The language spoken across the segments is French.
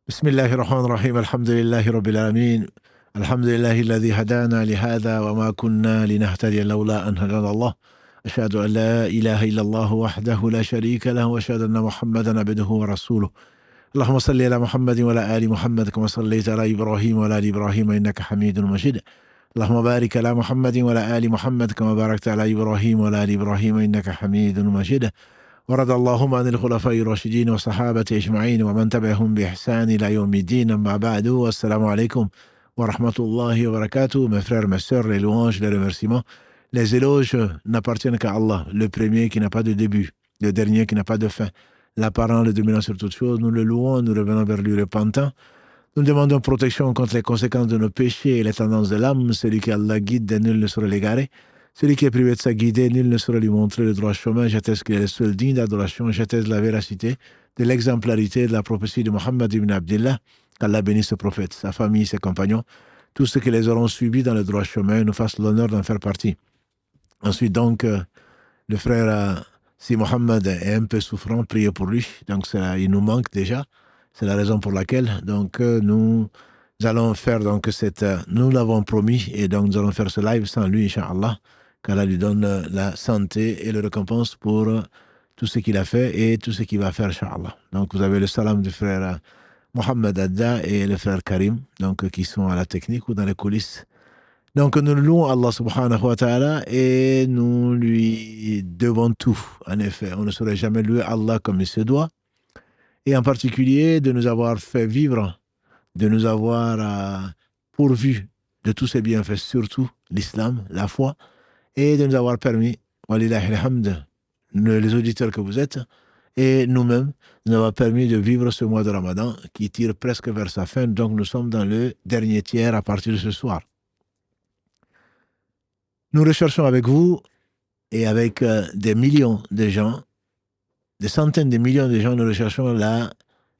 بسم الله الرحمن الرحيم الحمد لله رب العالمين الحمد لله الذي هدانا لهذا وما كنا لنهتدي لولا أن هدانا الله أشهد أن لا إله إلا الله وحده لا شريك له وأشهد أن محمدا عبده ورسوله اللهم صل على محمد وعلى آل محمد كما صليت على إبراهيم وعلى آل إبراهيم إنك حميد مجيد اللهم بارك على محمد وعلى آل محمد كما باركت على إبراهيم وعلى آل إبراهيم إنك حميد مجيد ورضى اللهم عن الخلفاء الراشدين والصحابة أجمعين ومن تبعهم بإحسان إلى يوم الدين أما بعد والسلام عليكم wa rahmatullahi wa barakatuh. Mes frères, mes sœurs, les louanges, les remerciements, les éloges n'appartiennent qu'à Allah, le premier qui n'a pas de début, le dernier qui n'a pas de fin, l'apparent, le dominant sur toutes choses. Nous le louons, nous revenons vers lui repentant. Nous demandons protection contre les conséquences de nos péchés et les tendances de l'âme. Celui qui Allah guide, nul ne saurait l'égarer. Celui qui est privé de sa guidée, nul ne saurait lui montrer le droit chemin. J'atteste qu'il est le seul digne d'adoration. J'atteste la véracité, de l'exemplarité de la prophétie de Mohammed ibn Abdillah. Qu'Allah bénisse ce prophète, sa famille, ses compagnons, tous ceux qui les auront suivis dans le droit chemin, nous fassent l'honneur d'en faire partie. Ensuite, donc, le frère, si Mohammed est un peu souffrant, priez pour lui. Donc, il nous manque déjà. C'est la raison pour laquelle, donc, nous allons faire, donc, nous l'avons promis, et donc, nous allons faire ce live sans lui, Inch'Allah, qu'Allah lui donne la santé et le récompense pour tout ce qu'il a fait et tout ce qu'il va faire, Inch'Allah. Donc, vous avez le salam du frère Mohamed Adda et le frère Karim, donc, qui sont à la technique ou dans les coulisses. Donc, nous louons Allah subhanahu wa ta'ala et nous lui devons tout. En effet, on ne saurait jamais louer Allah comme il se doit. Et en particulier, de nous avoir fait vivre, de nous avoir pourvu de tous ses bienfaits, surtout l'islam, la foi, et de nous avoir permis, walillahi alhamd, les auditeurs que vous êtes, et nous-mêmes, nous avons permis de vivre ce mois de Ramadan qui tire presque vers sa fin. Donc, nous sommes dans le dernier tiers à partir de ce soir. Nous recherchons avec vous et avec des millions de gens, des centaines de millions de gens, nous recherchons la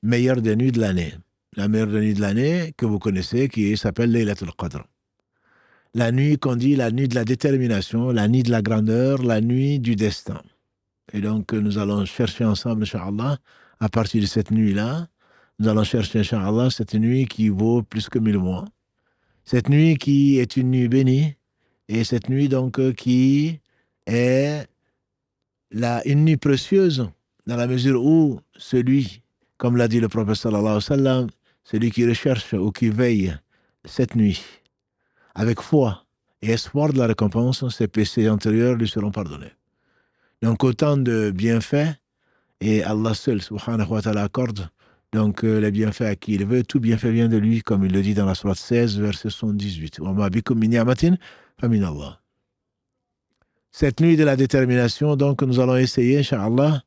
meilleure des nuits de l'année. La meilleure des nuits de l'année que vous connaissez, qui s'appelle Laylatul Qadr. La nuit qu'on dit la nuit de la détermination, la nuit de la grandeur, la nuit du destin. Et donc, nous allons chercher ensemble, Inch'Allah, à partir de cette nuit-là, nous allons chercher, Inch'Allah, cette nuit qui vaut plus que 1000 mois. Cette nuit qui est une nuit bénie, et cette nuit, donc, qui est une nuit précieuse, dans la mesure où celui, comme l'a dit le prophète sallallahu alayhi wa sallam, celui qui recherche ou qui veille cette nuit, avec foi et espoir de la récompense, ses péchés antérieurs lui seront pardonnés. Donc, autant de bienfaits, et Allah seul, subhanahu wa ta'ala, accorde donc les bienfaits à qui il veut. Tout bienfait vient de lui, comme il le dit dans la sourate 16, verset 78. Wa ma bikum min ni'matin fa min Allah. Cette nuit de la détermination, donc, nous allons essayer, Inch'Allah,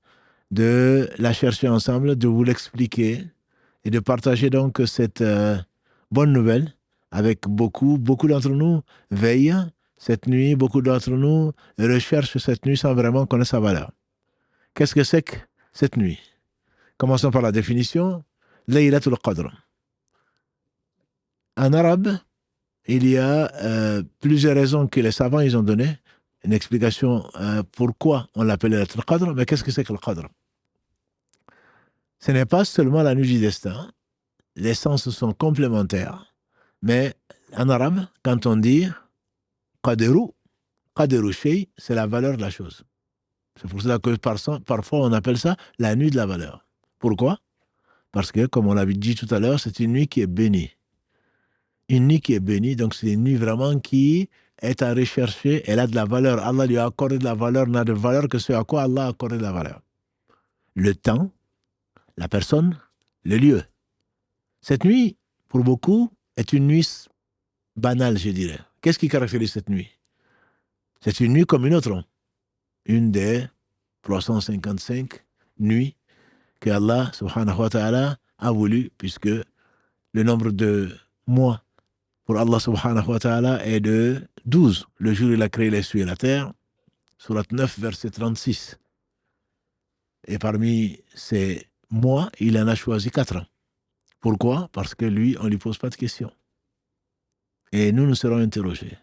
de la chercher ensemble, de vous l'expliquer et de partager donc cette bonne nouvelle avec beaucoup d'entre nous veillent cette nuit, beaucoup d'entre nous recherchent cette nuit sans vraiment connaître sa valeur. Qu'est-ce que c'est que cette nuit? Commençons par la définition. Laylatul Qadr. En arabe, il y a plusieurs raisons que les savants ils ont données. Une explication pourquoi on l'appelle Laylatul Qadr, mais qu'est-ce que c'est que le Qadr? Ce n'est pas seulement la nuit du destin. Les sens sont complémentaires. Mais en arabe, quand on dit Qadru shay, c'est la valeur de la chose. C'est pour cela que parfois on appelle ça la nuit de la valeur. Pourquoi? Parce que, comme on l'avait dit tout à l'heure, c'est une nuit qui est bénie. Une nuit qui est bénie, donc c'est une nuit vraiment qui est à rechercher. Elle a de la valeur. Allah lui a accordé de la valeur, n'a de valeur que ce à quoi Allah a accordé de la valeur. Le temps, la personne, le lieu. Cette nuit, pour beaucoup, est une nuit banale, je dirais. Qu'est-ce qui caractérise cette nuit? C'est une nuit comme une autre. Une des 355 nuits que Allah, subhanahu wa ta'ala, a voulu, puisque le nombre de mois pour Allah, subhanahu wa ta'ala, est de 12. Le jour où il a créé les cieux et la terre, surat 9, verset 36. Et parmi ces mois, il en a choisi 4. Pourquoi? Parce que lui, on ne lui pose pas de questions. Et nous serons interrogés.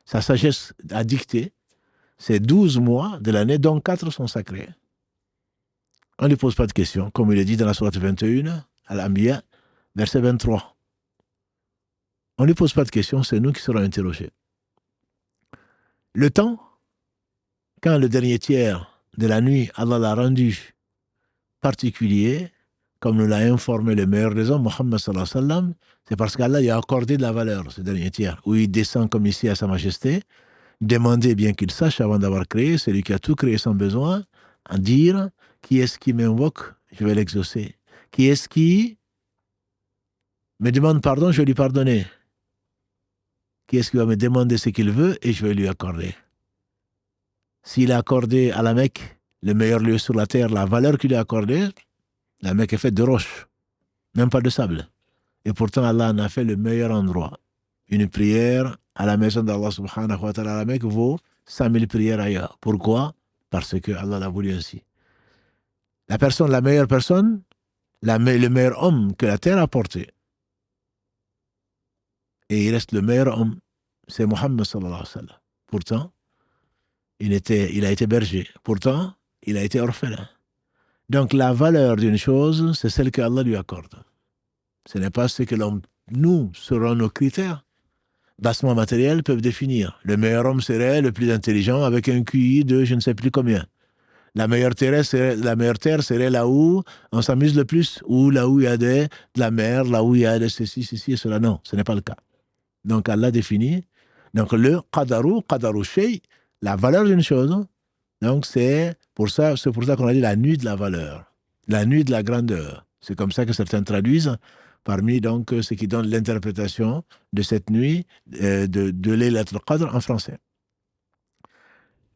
Sa sagesse a dicté ces 12 mois de l'année, dont 4 sont sacrés. On ne lui pose pas de questions. Comme il est dit dans la sourate 21, Al-Anbiya, verset 23. On ne lui pose pas de questions, c'est nous qui serons interrogés. Le temps, quand le dernier tiers de la nuit, Allah l'a rendu particulier, comme nous l'a informé le meilleur des hommes, Mohammed sallallahu alayhi wa sallam, c'est parce qu'Allah lui a accordé de la valeur, ce dernier tiers, où il descend comme ici à sa majesté, demander bien qu'il sache avant d'avoir créé, celui qui a tout créé sans besoin, à dire, qui est-ce qui m'invoque, je vais l'exaucer. Qui est-ce qui me demande pardon, je vais lui pardonner. Qui est-ce qui va me demander ce qu'il veut et je vais lui accorder. S'il a accordé à la Mecque, le meilleur lieu sur la terre, la valeur qu'il a accordée, la Mecque est faite de roches, même pas de sable. Et pourtant, Allah en a fait le meilleur endroit. Une prière à la maison d'Allah subhanahu wa ta'ala à la Mecque vaut 100 000 prières ailleurs. Pourquoi? Parce que Allah l'a voulu ainsi. La meilleure personne, le meilleur homme que la terre a porté, et il reste le meilleur homme, c'est Mohammed sallallahu alayhi wa sallam. Pourtant, il a été berger. Pourtant, il a été orphelin. Donc la valeur d'une chose, c'est celle qu'Allah lui accorde. Ce n'est pas ce que nous, selon nos critères bassement matériels, peuvent définir. Le meilleur homme serait le plus intelligent avec un QI de je ne sais plus combien. La meilleure terre serait là où on s'amuse le plus, ou là où il y a de la mer, là où il y a de ceci et cela. Non, ce n'est pas le cas. Donc Allah définit. Donc le qadaru shay, la valeur d'une chose. Donc c'est pour ça qu'on a dit la nuit de la valeur, la nuit de la grandeur. C'est comme ça que certains traduisent parmi donc ceux qui donnent l'interprétation de cette nuit de Laylatul Qadr en français.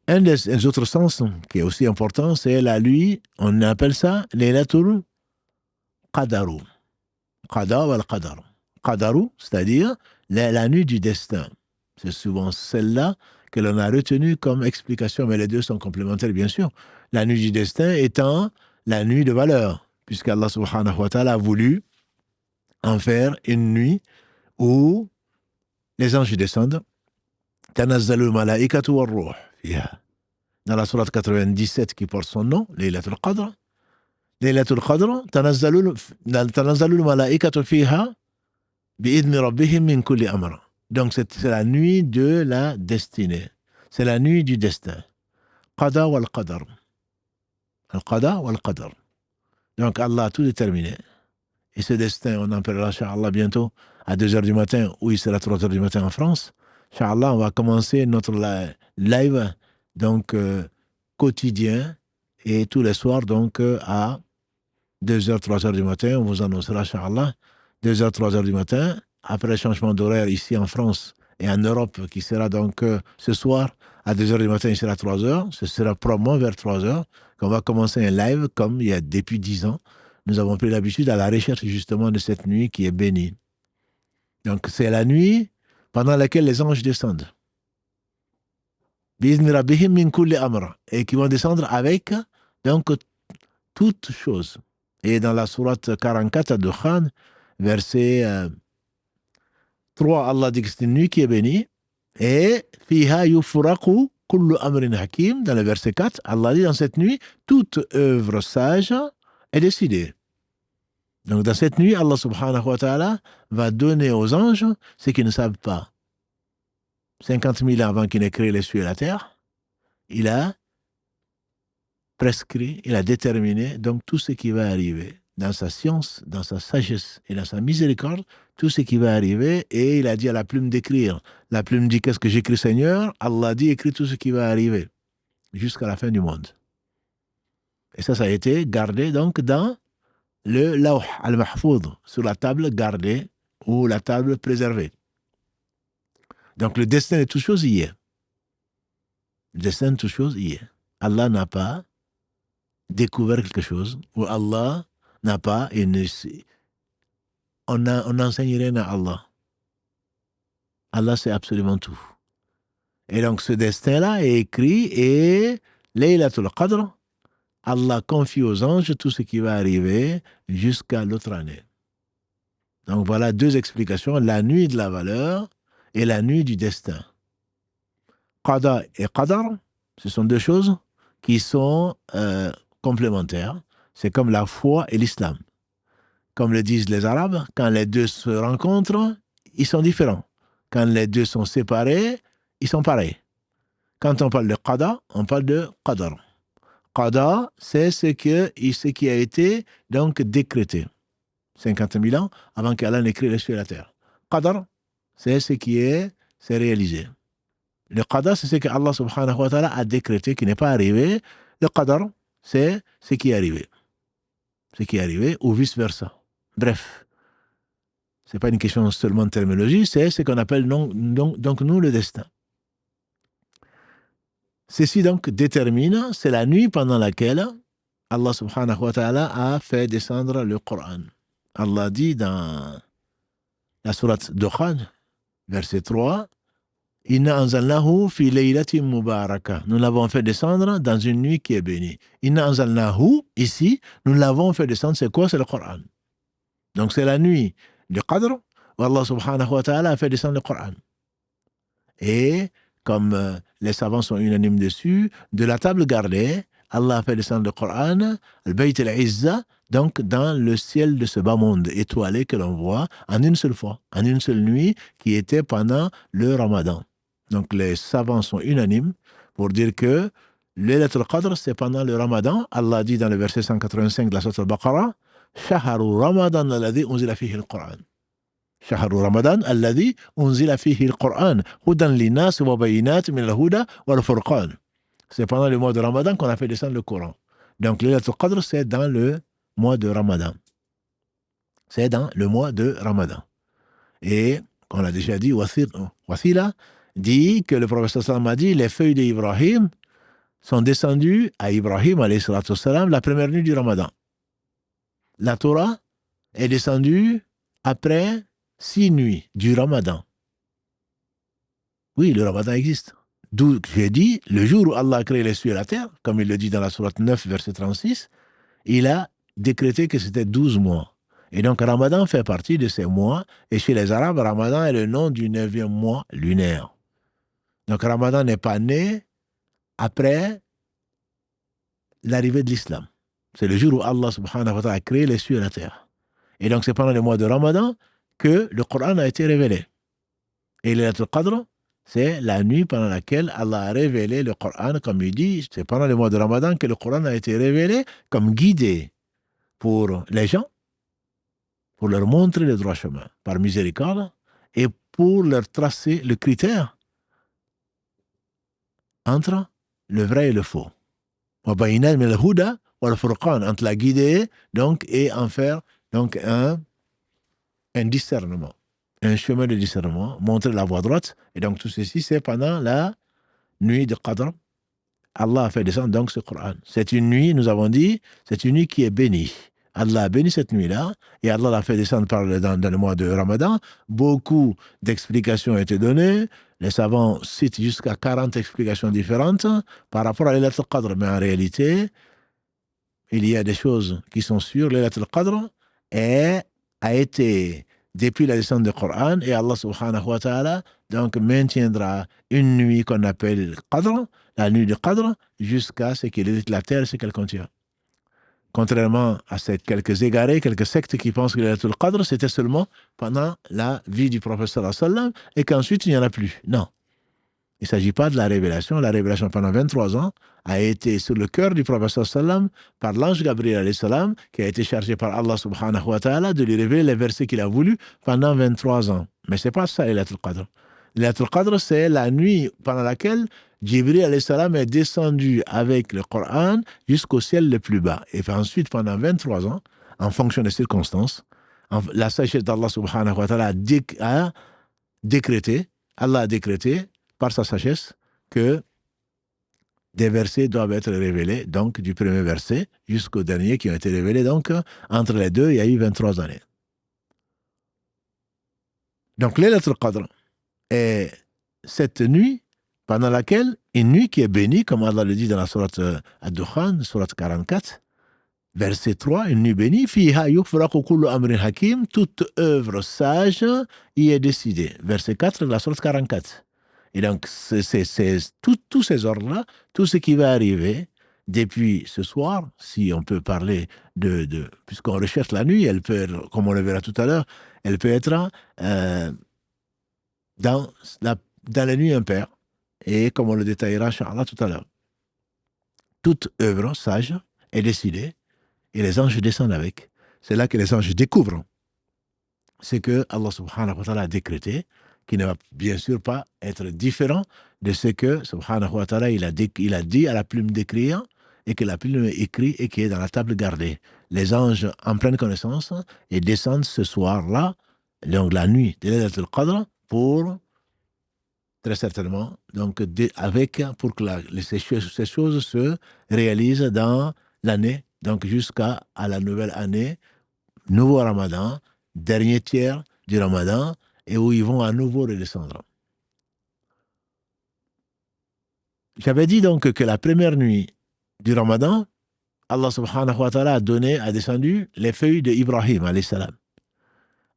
Un des autres sens qui est aussi important, c'est la nuit, on appelle ça Laylatul Qadaru. Qada wal Qadar. Qadaru, c'est-à-dire la nuit du destin. C'est souvent celle-là que l'on a retenue comme explication, mais les deux sont complémentaires, bien sûr. La nuit du destin étant la nuit de valeur, puisqu'Allah subhanahu wa ta'ala a voulu en faire une nuit où les anges descendent. Tanazzalu malaikatu war ruh fiha. Dans la sourate 97 qui porte son nom, Laylatul Qadr. Laylatul Qadr, tanazzalu malaikatu fiha bi'idni rabbihim min kulli amr. Donc c'est la nuit de la destinée. C'est la nuit du destin. Qada wal Qadr. Al-Qada wal Qadr. Donc Allah a tout déterminé. Et ce destin, on en parlera, Inch'Allah, bientôt, à 2h du matin, ou il sera 3h du matin en France. Inch'Allah, on va commencer notre live, donc, quotidien, et tous les soirs, donc, à 2h, 3h du matin, on vous annoncera, Inch'Allah, 2h, 3h du matin, après le changement d'horaire ici en France et en Europe, qui sera donc ce soir, à 2h du matin, il sera 3h, ce sera probablement vers 3h, qu'on va commencer un live, comme il y a depuis 10 ans. Nous avons pris l'habitude à la recherche justement de cette nuit qui est bénie. Donc c'est la nuit pendant laquelle les anges descendent. Bi'idhni rabbihim min kulli amr. Et qui vont descendre avec donc toutes choses. Et dans la sourate 44 à Dukhan, verset 3, Allah dit que c'est une nuit qui est bénie. Et fiha yufraqu kullu amrin hakim. Dans le verset 4, Allah dit dans cette nuit, toute œuvre sage est décidée. Donc dans cette nuit, Allah subhanahu wa ta'ala va donner aux anges ce qu'ils ne savent pas. 50 000 ans avant qu'il n'ait créé les cieux et la terre, il a prescrit, il a déterminé donc tout ce qui va arriver. Dans sa science, dans sa sagesse et dans sa miséricorde, tout ce qui va arriver, et il a dit à la plume d'écrire. La plume dit qu'est-ce que j'écris Seigneur? Allah dit écris tout ce qui va arriver jusqu'à la fin du monde. Et ça a été gardé donc dans le lawh al-mahfoud, sur la table gardée ou la table préservée. Donc le destin de toute chose y est. Le destin de toute chose y est. Allah n'a pas découvert quelque chose, ou Allah n'a pas, on n'enseigne rien à Allah. Allah sait absolument tout. Et donc ce destin-là est écrit, et Laylatul Qadr, Allah confie aux anges tout ce qui va arriver jusqu'à l'autre année. Donc voilà deux explications, la nuit de la valeur et la nuit du destin. Qada et Qadar, ce sont deux choses qui sont complémentaires. C'est comme la foi et l'islam. comme le disent les Arabes, quand les deux se rencontrent, ils sont différents. Quand les deux sont séparés, ils sont pareils. Quand on parle de qada, on parle de qadar. Qada, c'est ce qui a été donc décrété 50 000 ans avant qu'Allah n'écrit les cieux et la terre. Qadar, c'est ce qui c'est réalisé. Le qadar, c'est ce que Allah subhanahu wa ta'ala a décrété qui n'est pas arrivé. Le qadar, c'est ce qui est arrivé. Ce qui est arrivé ou vice-versa. Bref, ce n'est pas une question seulement de terminologie, c'est ce qu'on appelle donc nous le destin. Ceci donc détermine, c'est la nuit pendant laquelle Allah subhanahu wa ta'ala a fait descendre le Coran. Allah dit dans la sourate Dukhan, verset 3, Inna anzalnahu fi laylatin mubaraka. Nous l'avons fait descendre dans une nuit qui est bénie. Inna anzalnahu, ici, nous l'avons fait descendre, c'est quoi? C'est le Coran. Donc c'est la nuit du Qadr où Allah subhanahu wa ta'ala a fait descendre le Coran. Et comme les savants sont unanimes dessus, de la table gardée, Allah a fait descendre le Coran, le Bayt al-Izza, donc dans le ciel de ce bas monde étoilé que l'on voit en une seule fois, en une seule nuit qui était pendant le Ramadan. Donc les savants sont unanimes pour dire que Laylatul Qadr, c'est pendant le Ramadan. Allah dit dans le verset 185 de la sourate Al-Baqarah, Shahru Ramadan alladhi unzila fihi al-Qur'an. Shahru Ramadan alladhi unzila fihi al-Qur'an. Hudan linnas wa bayinat min al-huda wal furqan. C'est pendant le mois de Ramadan qu'on a fait descendre le Coran. Donc Laylatul Qadr, c'est dans le mois de Ramadan. C'est dans le mois de Ramadan. Et, on l'a déjà dit, Wathila dit que le prophète sallam a dit les feuilles d'Ibrahim sont descendues à Ibrahim, alayhi salatu wassalam, la première nuit du Ramadan. La Torah est descendue après 6 nuits du Ramadan. Oui, le Ramadan existe. D'où j'ai dit, le jour où Allah a créé les cieux et la terre, comme il le dit dans la sourate 9, verset 36, il a décrété que c'était 12 mois. Et donc, Ramadan fait partie de ces mois. Et chez les Arabes, Ramadan est le nom du 9e mois lunaire. Donc, Ramadan n'est pas né après l'arrivée de l'islam. C'est le jour où Allah subhanahu wa ta'ala a créé les cieux et la terre. Et donc, c'est pendant le mois de Ramadan que le Coran a été révélé. Et Laylatul Qadr, c'est la nuit pendant laquelle Allah a révélé le Coran, comme il dit, c'est pendant le mois de Ramadan que le Coran a été révélé comme guidé pour les gens, pour leur montrer le droit chemin, par miséricorde, et pour leur tracer le critère entre le vrai et le faux. Entre la guider donc, et en faire donc, un discernement, un chemin de discernement, montrer la voie droite. Et donc tout ceci, c'est pendant la nuit de Qadr. Allah a fait descendre donc ce Coran. C'est une nuit, nous avons dit, c'est une nuit qui est bénie. Allah a béni cette nuit-là, et Allah l'a fait descendre dans le mois de Ramadan. Beaucoup d'explications ont été données. Les savants citent jusqu'à 40 explications différentes par rapport à Laylatul Qadr. Mais en réalité, il y a des choses qui sont sûres. Laylatul Qadr a été, depuis la descente du Coran, et Allah subhanahu wa ta'ala donc maintiendra une nuit qu'on appelle Qadr, la nuit du Qadr, jusqu'à ce qu'il hérite la terre, ce qu'elle contient. Contrairement à ces quelques égarés, quelques sectes qui pensent que Laylatul Qadr, c'était seulement pendant la vie du prophète sallallahu alayhi wa sallam et qu'ensuite il n'y en a plus. Non. Il ne s'agit pas de la révélation. La révélation pendant 23 ans a été sur le cœur du prophète sallallahu alayhi wa sallam par l'ange Gabriel alayhi salam qui a été chargé par Allah subhanahu wa ta'ala de lui révéler les versets qu'il a voulu pendant 23 ans. Mais ce n'est pas ça Laylatul Qadr. Laylatul Qadr, c'est la nuit pendant laquelle Jibril alayhi salam est descendu avec le Coran jusqu'au ciel le plus bas. Et puis ensuite, pendant 23 ans, en fonction des circonstances, la sagesse d'Allah subhanahu wa ta'ala a décrété, Allah a décrété par sa sagesse que des versets doivent être révélés, donc du premier verset jusqu'au dernier qui ont été révélés. Donc, entre les deux, il y a eu 23 années. Donc, Laylatul Qadr est cette nuit pendant laquelle, une nuit qui est bénie, comme Allah le dit dans la sourate Ad-Dukhan, sourate 44, verset 3, une nuit bénie, fiha yufraqu kullu amrin hakim, toute œuvre sage y est décidée. Verset 4 de la sourate 44. Et donc, tous ces ordres-là, tout ce qui va arriver depuis ce soir, si on peut parler puisqu'on recherche la nuit, elle peut être, comme on le verra tout à l'heure, elle peut être dans la nuit impaire, et comme on le détaillera, Inch'Allah, tout à l'heure. Toute œuvre sage est décidée, et les anges descendent avec. C'est là que les anges découvrent ce que Allah subhanahu wa ta'ala a décrété, qui ne va bien sûr pas être différent de ce que subhanahu wa ta'ala il a dit à la plume d'écrire, et que la plume écrit et qui est dans la table gardée. Les anges en prennent connaissance et descendent ce soir-là, donc la nuit de Laylatul Qadr, pour très certainement, donc pour que ces choses se réalisent dans l'année, donc jusqu'à la nouvelle année, nouveau Ramadan, dernier tiers du Ramadan, et où ils vont à nouveau redescendre. J'avais dit donc que la première nuit du Ramadan, Allah subhanahu wa ta'ala a descendu les feuilles d'Ibrahim alayhi salam.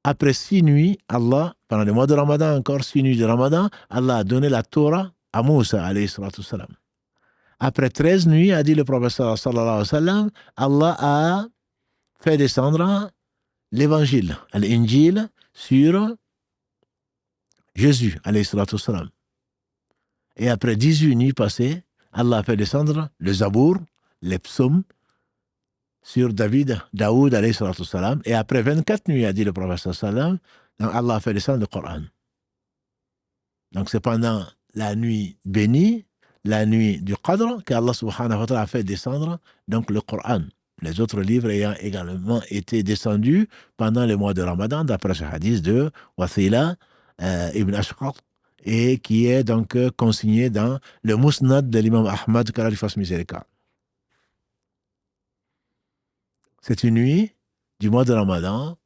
Après 6 nuits, Allah, pendant le mois de Ramadan, encore 6 nuits de Ramadan, Allah a donné la Torah à Moussa alayhi salam. Après 13 nuits, a dit le prophète sallallahu alayhi wa sallam, Allah a fait descendre l'évangile, l'Injil, sur Jésus alayhi salam. Et après 18 nuits passées, Allah a fait descendre le Zabour, les psaumes, sur Daoud alayhi salam. Et après 24 nuits, a dit le prophète sallam, Allah a fait descendre le Coran. Donc c'est pendant la nuit bénie, la nuit du Qadr, qu'Allah subhanahu wa ta'ala a fait descendre donc le Coran. Les autres livres ayant également été descendus pendant le mois de Ramadan, d'après ce hadith de Wathila ibn Ashqaq, et qui est donc consigné dans le Musnad de l'imam Ahmad, qu'Allah lui fasse miséricorde. C'est une nuit du mois de Ramadan,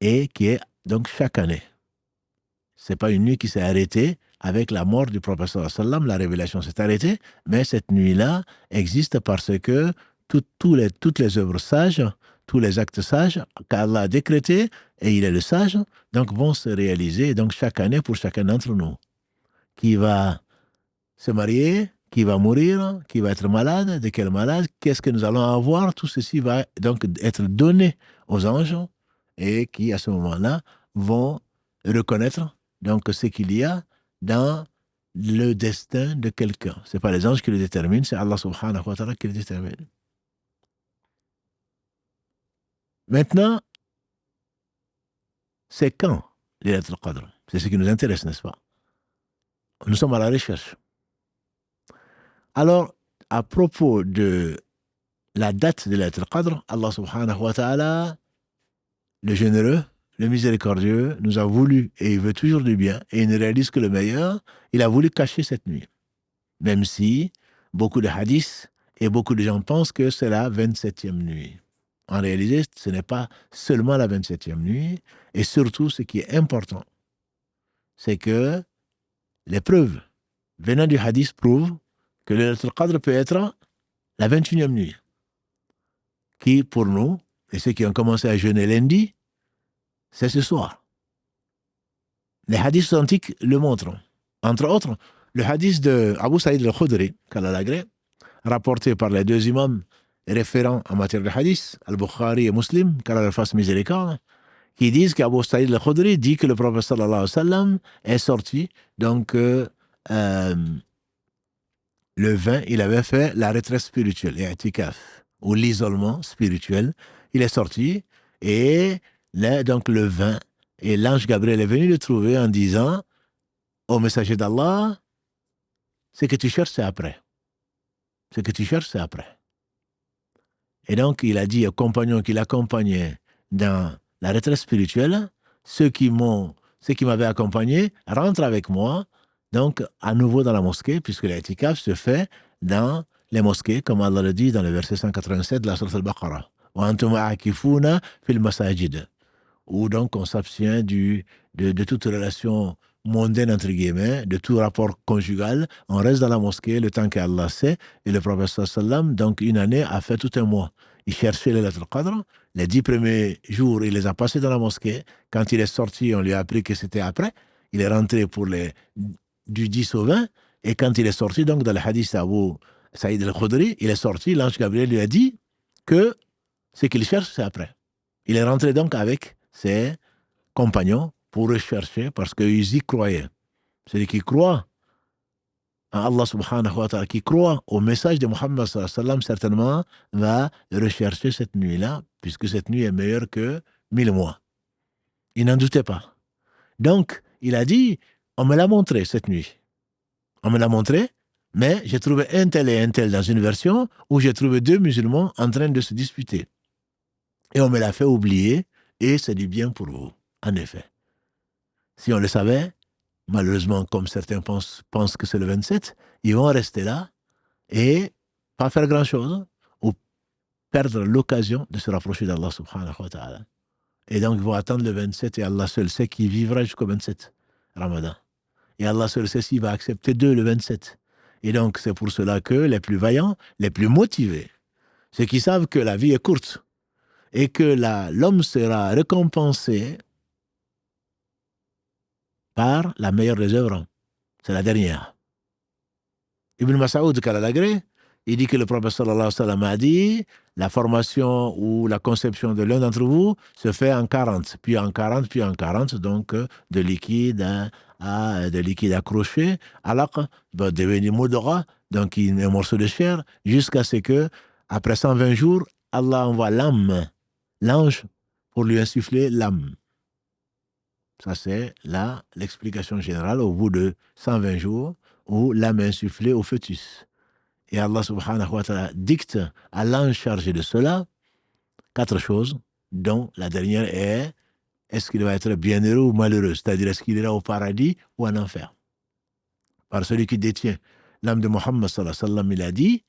et qui est donc chaque année. Ce n'est pas une nuit qui s'est arrêtée avec la mort du prophète sallallahu alayhi wa sallam, la révélation s'est arrêtée, mais cette nuit-là existe parce que toutes les œuvres sages, tous les actes sages qu'Allah a décrétés, et il est le sage, donc vont se réaliser donc chaque année pour chacun d'entre nous. Qui va se marier, qui va mourir, qui va être malade, de quel malade, qu'est-ce que nous allons avoir, tout ceci va donc être donné aux anges, et qui à ce moment-là vont reconnaître donc ce qu'il y a dans le destin de quelqu'un. Ce n'est pas les anges qui le déterminent, c'est Allah subhanahu wa ta'ala qui le détermine. Maintenant, c'est quand Laylatul Qadr? C'est ce qui nous intéresse, n'est-ce pas? Nous sommes à la recherche. Alors, à propos de la date de Laylatul Qadr, Allah subhanahu wa ta'ala, le généreux, le miséricordieux, nous a voulu, et il veut toujours du bien, et il ne réalise que le meilleur, il a voulu cacher cette nuit. Même si beaucoup de hadiths et beaucoup de gens pensent que c'est la 27e nuit. En réalité, ce n'est pas seulement la 27e nuit, et surtout, ce qui est important, c'est que les preuves venant du hadith prouvent que le Qadr peut être la 21e nuit, qui, pour nous, et ceux qui ont commencé à jeûner lundi, c'est ce soir. Les hadiths antiques le montrent. Entre autres, le hadith de Abu Saïd al-Khudri, qu'Allah l'agrée, rapporté par les deux imams référents en matière de hadith, Al-Bukhari et Muslim, qu'Allah leur fasse miséricorde, qui disent qu'Abu Saïd al-Khudri dit que le prophète sallallahu alayhi wa sallam est sorti, donc le 20, il avait fait la retraite spirituelle, i'tikaf, ou l'isolement spirituel. Il est sorti, et là, donc le 20, et l'ange Gabriel est venu le trouver en disant, ô messager d'Allah, ce que tu cherches, c'est après. Ce que tu cherches, c'est après. Et donc, il a dit aux compagnons qui l'accompagnaient dans la retraite spirituelle, ceux qui m'avaient accompagné, rentrent avec moi, donc à nouveau dans la mosquée, puisque l'itikaf se fait dans les mosquées, comme Allah le dit dans le verset 187 de la sourate Al-Baqarah. Wa antum aakifuna fil masajid. Où donc on s'abstient de toute relation mondaine, entre guillemets, de tout rapport conjugal. On reste dans la mosquée le temps qu'Allah sait. Et le prophète sallam, donc une année, a fait tout un mois. Il cherchait le Laylatul Qadr. Les 10 premiers jours, il les a passés dans la mosquée. Quand il est sorti, on lui a appris que c'était après. Il est rentré pour du 10 au 20. Et quand il est sorti, donc dans le hadith Saïd al-Khudri, il est sorti, l'ange Gabriel lui a dit que ce qu'il cherche, c'est après. Il est rentré donc avec ses compagnons pour rechercher parce qu'ils y croyaient. Celui qui croit en Allah subhanahu wa ta'ala, qui croit au message de Muhammad sallallahu alayhi wa sallam, certainement va rechercher cette nuit-là, puisque cette nuit est meilleure que 1000 mois. Il n'en doutait pas. Donc, il a dit, on me l'a montré cette nuit. On me l'a montré, mais j'ai trouvé un tel et un tel dans une version où j'ai trouvé 2 musulmans en train de se disputer. Et on me l'a fait oublier, et c'est du bien pour vous, en effet. Si on le savait, malheureusement, comme certains pensent que c'est le 27, ils vont rester là et pas faire grand-chose ou perdre l'occasion de se rapprocher d'Allah subhanahu wa ta'ala. Et donc, ils vont attendre le 27 et Allah seul sait qui vivra jusqu'au 27 Ramadan. Et Allah seul sait s'il va accepter d'eux le 27. Et donc, c'est pour cela que les plus vaillants, les plus motivés, ceux qui savent que la vie est courte et que l'homme sera récompensé par la meilleure des œuvres, c'est la dernière. Ibn Mas'ud Kalalagré, il dit que le prophète sallallahu alayhi wa sallam a dit la formation ou la conception de l'un d'entre vous se fait en 40, puis en 40, puis en 40, donc de liquide accroché, alaq va devenir moudra, donc un morceau de chair, jusqu'à ce que, après 120 jours, Allah envoie l'ange, pour lui insuffler l'âme. Ça, c'est l'explication générale au bout de 120 jours où l'âme est insufflée au fœtus. Et Allah subhanahu wa ta'ala dicte à l'ange chargé de cela 4 choses, dont la dernière est-ce qu'il va être bienheureux ou malheureux, c'est-à-dire est-ce qu'il ira au paradis ou en enfer. Par celui qui détient l'âme de Muhammad sallallahu alayhi wa sallam, il a dit,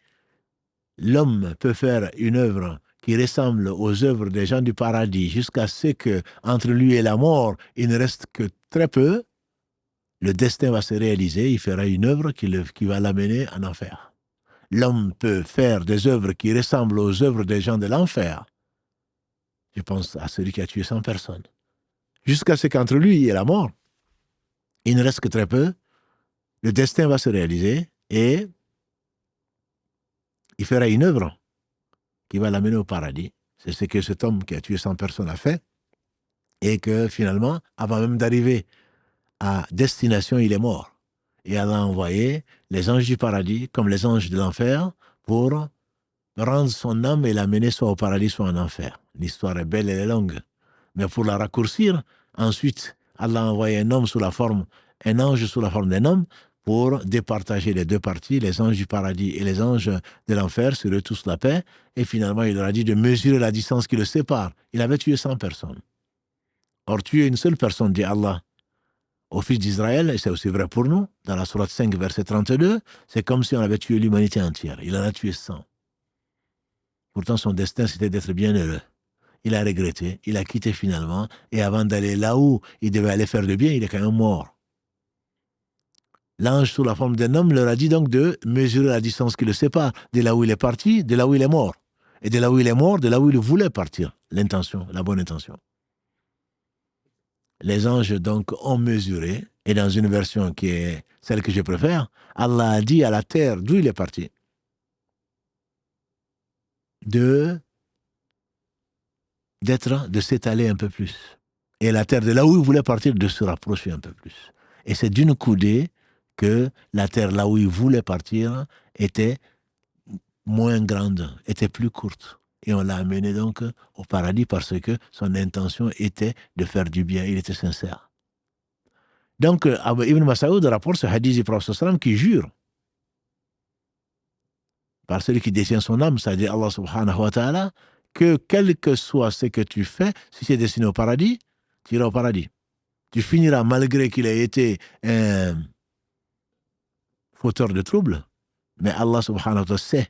l'homme peut faire une œuvre qui ressemble aux œuvres des gens du paradis jusqu'à ce qu'entre lui et la mort, il ne reste que très peu, le destin va se réaliser, il fera une œuvre qui va l'amener en enfer. L'homme peut faire des œuvres qui ressemblent aux œuvres des gens de l'enfer. Je pense à celui qui a tué 100 personnes. Jusqu'à ce qu'entre lui et la mort, il ne reste que très peu, le destin va se réaliser et il fera une œuvre qui va l'amener au paradis. C'est ce que cet homme qui a tué 100 personnes a fait. Et que finalement, avant même d'arriver à destination, il est mort. Et Allah a envoyé les anges du paradis comme les anges de l'enfer pour rendre son âme et l'amener soit au paradis, soit en enfer. L'histoire est belle, elle est longue. Mais pour la raccourcir, ensuite, Allah a envoyé un ange sous la forme d'un homme pour départager les 2 parties, les anges du paradis et les anges de l'enfer, sur eux tous la paix. Et finalement, il leur a dit de mesurer la distance qui le sépare. Il avait tué 100 personnes. Or, tuer une seule personne, dit Allah, aux fils d'Israël, et c'est aussi vrai pour nous, dans la sourate 5, verset 32, c'est comme si on avait tué l'humanité entière. Il en a tué 100. Pourtant, son destin, c'était d'être bienheureux. Il a regretté, il a quitté finalement, et avant d'aller là où il devait aller faire le bien, il est quand même mort. L'ange, sous la forme d'un homme, leur a dit donc de mesurer la distance qui le sépare de là où il est parti, de là où il est mort. Et de là où il est mort, de là où il voulait partir. L'intention, la bonne intention. Les anges donc ont mesuré, et dans une version qui est celle que je préfère, Allah a dit à la terre d'où il est parti de s'étaler un peu plus. Et la terre de là où il voulait partir de se rapprocher un peu plus. Et c'est d'une coudée que la terre là où il voulait partir était moins grande, était plus courte. Et on l'a amené donc au paradis parce que son intention était de faire du bien, il était sincère. Donc, Ibn Mas'ud rapporte ce hadith du prophète sallam qui jure par celui qui détient son âme, c'est-à-dire Allah subhanahu wa ta'ala, que quel que soit ce que tu fais, si c'est destiné au paradis, tu iras au paradis. Tu finiras, malgré qu'il ait été un fauteur de troubles, mais Allah subhanahu wa ta'ala sait,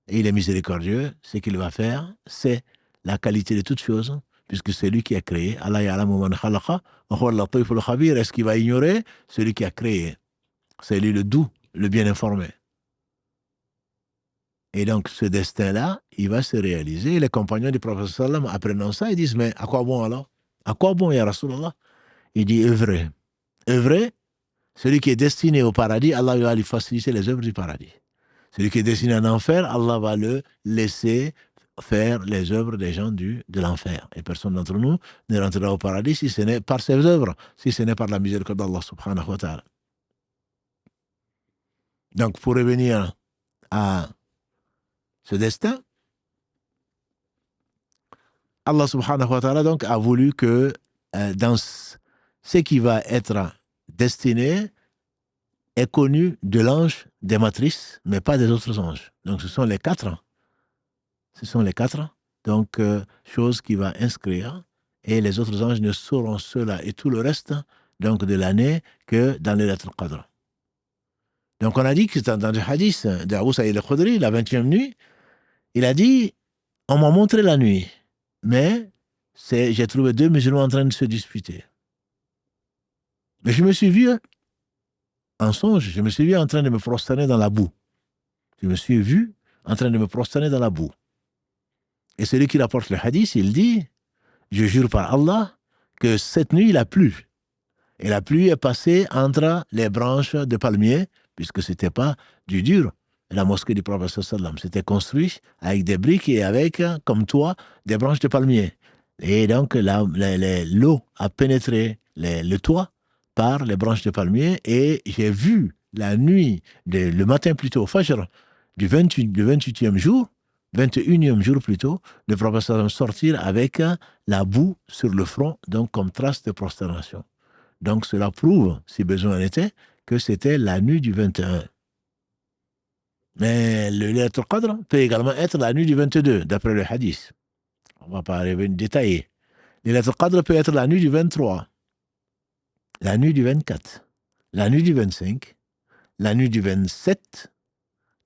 et il est miséricordieux, ce qu'il va faire, c'est la qualité de toutes choses, puisque c'est lui qui a créé. Allah ya'lamu man khalaqa wa huwa al-latiful khabir. Est-ce qu'il va ignorer celui qui a créé? C'est lui le doux, le bien informé. Et donc, ce destin-là, il va se réaliser. Et les compagnons du prophète sallam, apprenant ça, ils disent, mais à quoi bon alors? À quoi bon, ya Rasulallah? Il dit, œuvrez. Œuvrez, celui qui est destiné au paradis, Allah va lui faciliter les œuvres du paradis. Celui qui est destiné en enfer, Allah va le laisser faire les œuvres des gens de l'enfer. Et personne d'entre nous ne rentrera au paradis si ce n'est par ses œuvres, si ce n'est par la miséricorde d'Allah subhanahu wa ta'ala. Donc, pour revenir à ce destin, Allah subhanahu wa ta'ala donc a voulu que dans ce qui va être destiné est connu de l'ange des matrices, mais pas des autres anges. Donc ce sont les quatre. Ce sont les quatre. Donc choses qu'il va inscrire. Et les autres anges ne sauront cela et tout le reste donc de l'année que dans les lettres Qadr. Donc on a dit que dans le hadith d'Abu Saïd al-Khudri, la 20e nuit, il a dit, on m'a montré la nuit, mais j'ai trouvé deux musulmans en train de se disputer. Mais je me suis vu en songe, je me suis vu en train de me prosterner dans la boue. Je me suis vu en train de me prosterner dans la boue. Et celui qui rapporte le hadith, il dit, je jure par Allah que cette nuit, il a plu. Et la pluie est passée entre les branches de palmiers, puisque ce n'était pas du dur. La mosquée du prophète sallam, c'était construit avec des briques et avec, comme toit, des branches de palmiers. Et donc, l'eau a pénétré le toit par les branches de palmiers et j'ai vu la nuit, le matin plutôt, Fajr, du 28e jour, 21e jour plutôt, le prophète sallam sortir avec la boue sur le front, donc comme trace de prosternation. Donc cela prouve, si besoin en était, que c'était la nuit du 21. Mais le Laylatul Qadr peut également être la nuit du 22, d'après le hadith. On ne va pas arriver à détailler. Le Laylatul Qadr peut être la nuit du 23, la nuit du 24, la nuit du 25, la nuit du 27,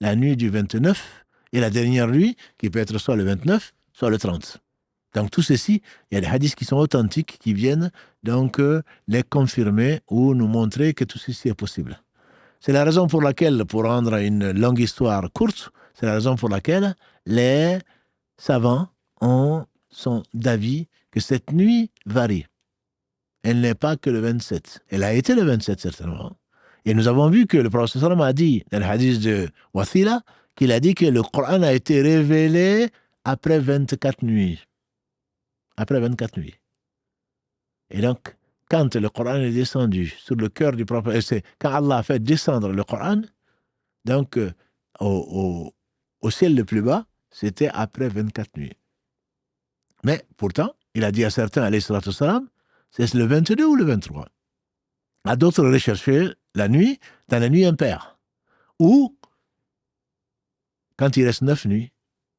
la nuit du 29 et la dernière nuit qui peut être soit le 29, soit le 30. Donc tout ceci, il y a des hadiths qui sont authentiques qui viennent donc les confirmer ou nous montrer que tout ceci est possible. C'est la raison pour laquelle, pour rendre une longue histoire courte, c'est la raison pour laquelle les savants sont d'avis que cette nuit varie. Elle n'est pas que le 27. Elle a été le 27 certainement. Et nous avons vu que le prophète sallam a dit, dans le hadith de Wathila, qu'il a dit que le Coran a été révélé après 24 nuits. Après 24 nuits. Et donc, quand le Coran est descendu sur le cœur du prophète, c'est quand Allah a fait descendre le Coran, donc au ciel le plus bas, c'était après 24 nuits. Mais pourtant, il a dit à certains, alayhi salatu salam, c'est le 22 ou le 23. À d'autres rechercher la nuit dans la nuit impaire. Ou quand il reste 9 nuits,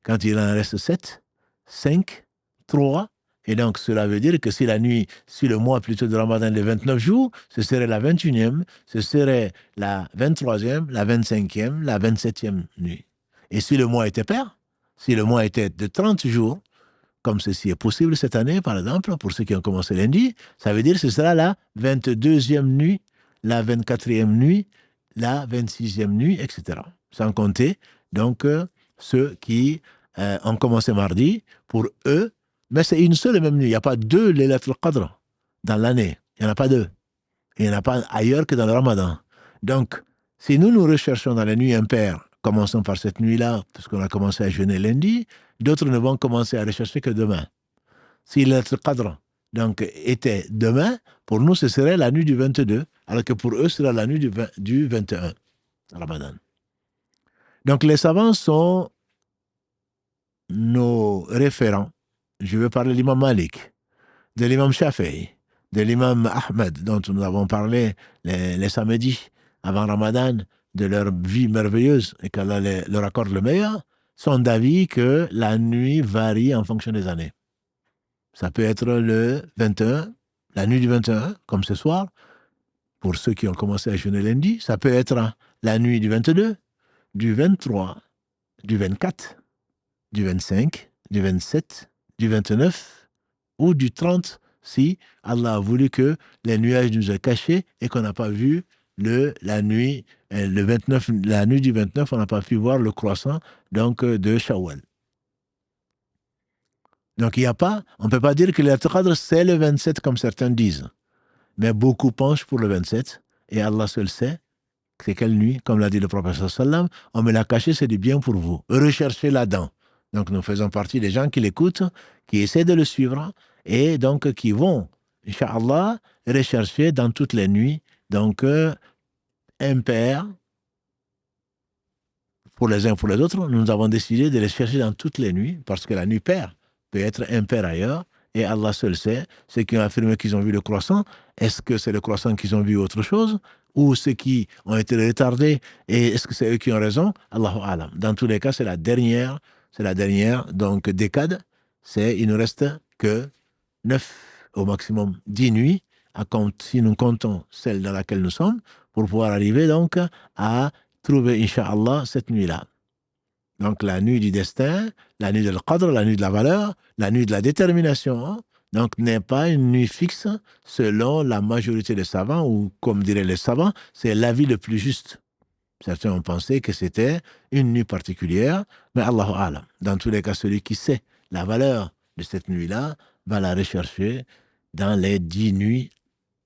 quand il en reste 7, 5, 3, et donc cela veut dire que si la nuit, si le mois plutôt de Ramadan est 29 jours, ce serait la 21e, ce serait la 23e, la 25e, la 27e nuit. Et si le mois était pair, si le mois était de 30 jours, comme ceci est possible cette année, par exemple, pour ceux qui ont commencé lundi, ça veut dire que ce sera la 22e nuit, la 24e nuit, la 26e nuit, etc. Sans compter, donc, ceux qui ont commencé mardi, pour eux, mais c'est une seule et même nuit. Il n'y a pas deux Laylatul Qadr dans l'année. Il n'y en a pas deux. Il n'y en a pas ailleurs que dans le Ramadan. Donc, si nous recherchons dans les nuits impaires, commençons par cette nuit-là, parce qu'on a commencé à jeûner lundi, d'autres ne vont commencer à rechercher que demain. Si Laylatul Qadr donc, était demain, pour nous, ce serait la nuit du 22, alors que pour eux, ce sera la nuit du 21, Ramadan. Donc, les savants sont nos référents. Je veux parler de l'imam Malik, de l'imam Shafi'i, de l'imam Ahmed, dont nous avons parlé les samedis avant Ramadan, de leur vie merveilleuse et qu'Allah leur accorde le meilleur, sont d'avis que la nuit varie en fonction des années. Ça peut être le 21, la nuit du 21, comme ce soir, pour ceux qui ont commencé à jeûner lundi. Ça peut être la nuit du 22, du 23, du 24, du 25, du 27, du 29 ou du 30 si Allah a voulu que les nuages nous aient cachés et qu'on n'a pas vu la nuit du 29, on n'a pas pu voir le croissant donc de Shawwal. Donc il n'y a pas, on ne peut pas dire que le Qadr c'est le 27 comme certains disent, mais beaucoup penchent pour le 27 et Allah seul sait C'est quelle nuit? Comme l'a dit le prophète sallam, on me l'a caché, c'est du bien pour vous. Recherchez là-dedans. Donc nous faisons partie des gens qui l'écoutent, qui essaient de le suivre et donc qui vont, Inch'Allah, rechercher dans toutes les nuits. Donc impair pour les uns et pour les autres, nous avons décidé de les chercher dans toutes les nuits parce que la nuit paire peut être impair ailleurs et Allah seul sait. Ceux qui ont affirmé qu'ils ont vu le croissant, est-ce que c'est le croissant qu'ils ont vu autre chose ou ceux qui ont été retardés et est-ce que c'est eux qui ont raison? Allahu Alam. Dans tous les cas, c'est la dernière donc décade. Il ne reste que 9 au maximum 10 nuits si nous comptons celle dans laquelle nous sommes pour pouvoir arriver donc à trouver, Inch'Allah, cette nuit-là. Donc, la nuit du destin, la nuit de l'Qadr, la nuit de la valeur, la nuit de la détermination, donc n'est pas une nuit fixe selon la majorité des savants, ou comme diraient les savants, c'est l'avis le plus juste. Certains ont pensé que c'était une nuit particulière, mais Allahu Alam. Dans tous les cas, celui qui sait la valeur de cette nuit-là va la rechercher dans les 10 nuits,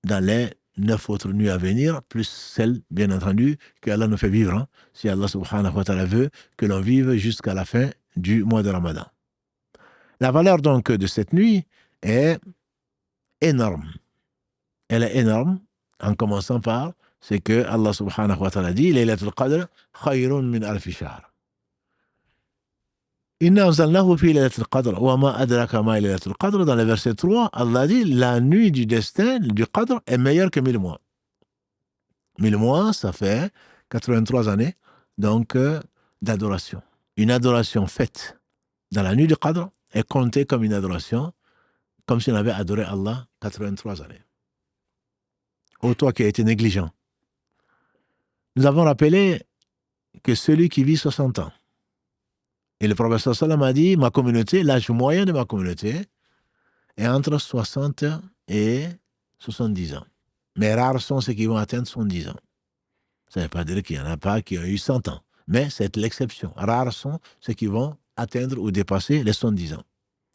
dans les 9 autres nuits à venir, plus celle, bien entendu, que Allah nous fait vivre. Hein, si Allah subhanahu wa ta'ala veut que l'on vive jusqu'à la fin du mois de Ramadan. La valeur donc de cette nuit est énorme. Elle est énorme, en commençant par ce que Allah subhanahu wa ta'ala dit, Laylatul Qadr, khayrun min alfi shahr. Inna anzalnahu fi Laylatul Qadr, wa ma adraka ma Laylatul Qadr, dans le verset 3, Allah dit, la nuit du destin, du Qadr, est meilleure que 1000 mois. 1000 mois, ça fait 83 années, donc d'adoration. Une adoration faite dans la nuit du Qadr est comptée comme une adoration, comme si on avait adoré Allah 83 années. Ô toi qui as été négligent. Nous avons rappelé que celui qui vit 60 ans, et le prophète sallam a dit, ma communauté, l'âge moyen de ma communauté est entre 60 et 70 ans. Mais rares sont ceux qui vont atteindre 70 ans. Ça ne veut pas dire qu'il n'y en a pas qui ont eu 100 ans. Mais c'est l'exception. Rares sont ceux qui vont atteindre ou dépasser les 70 ans.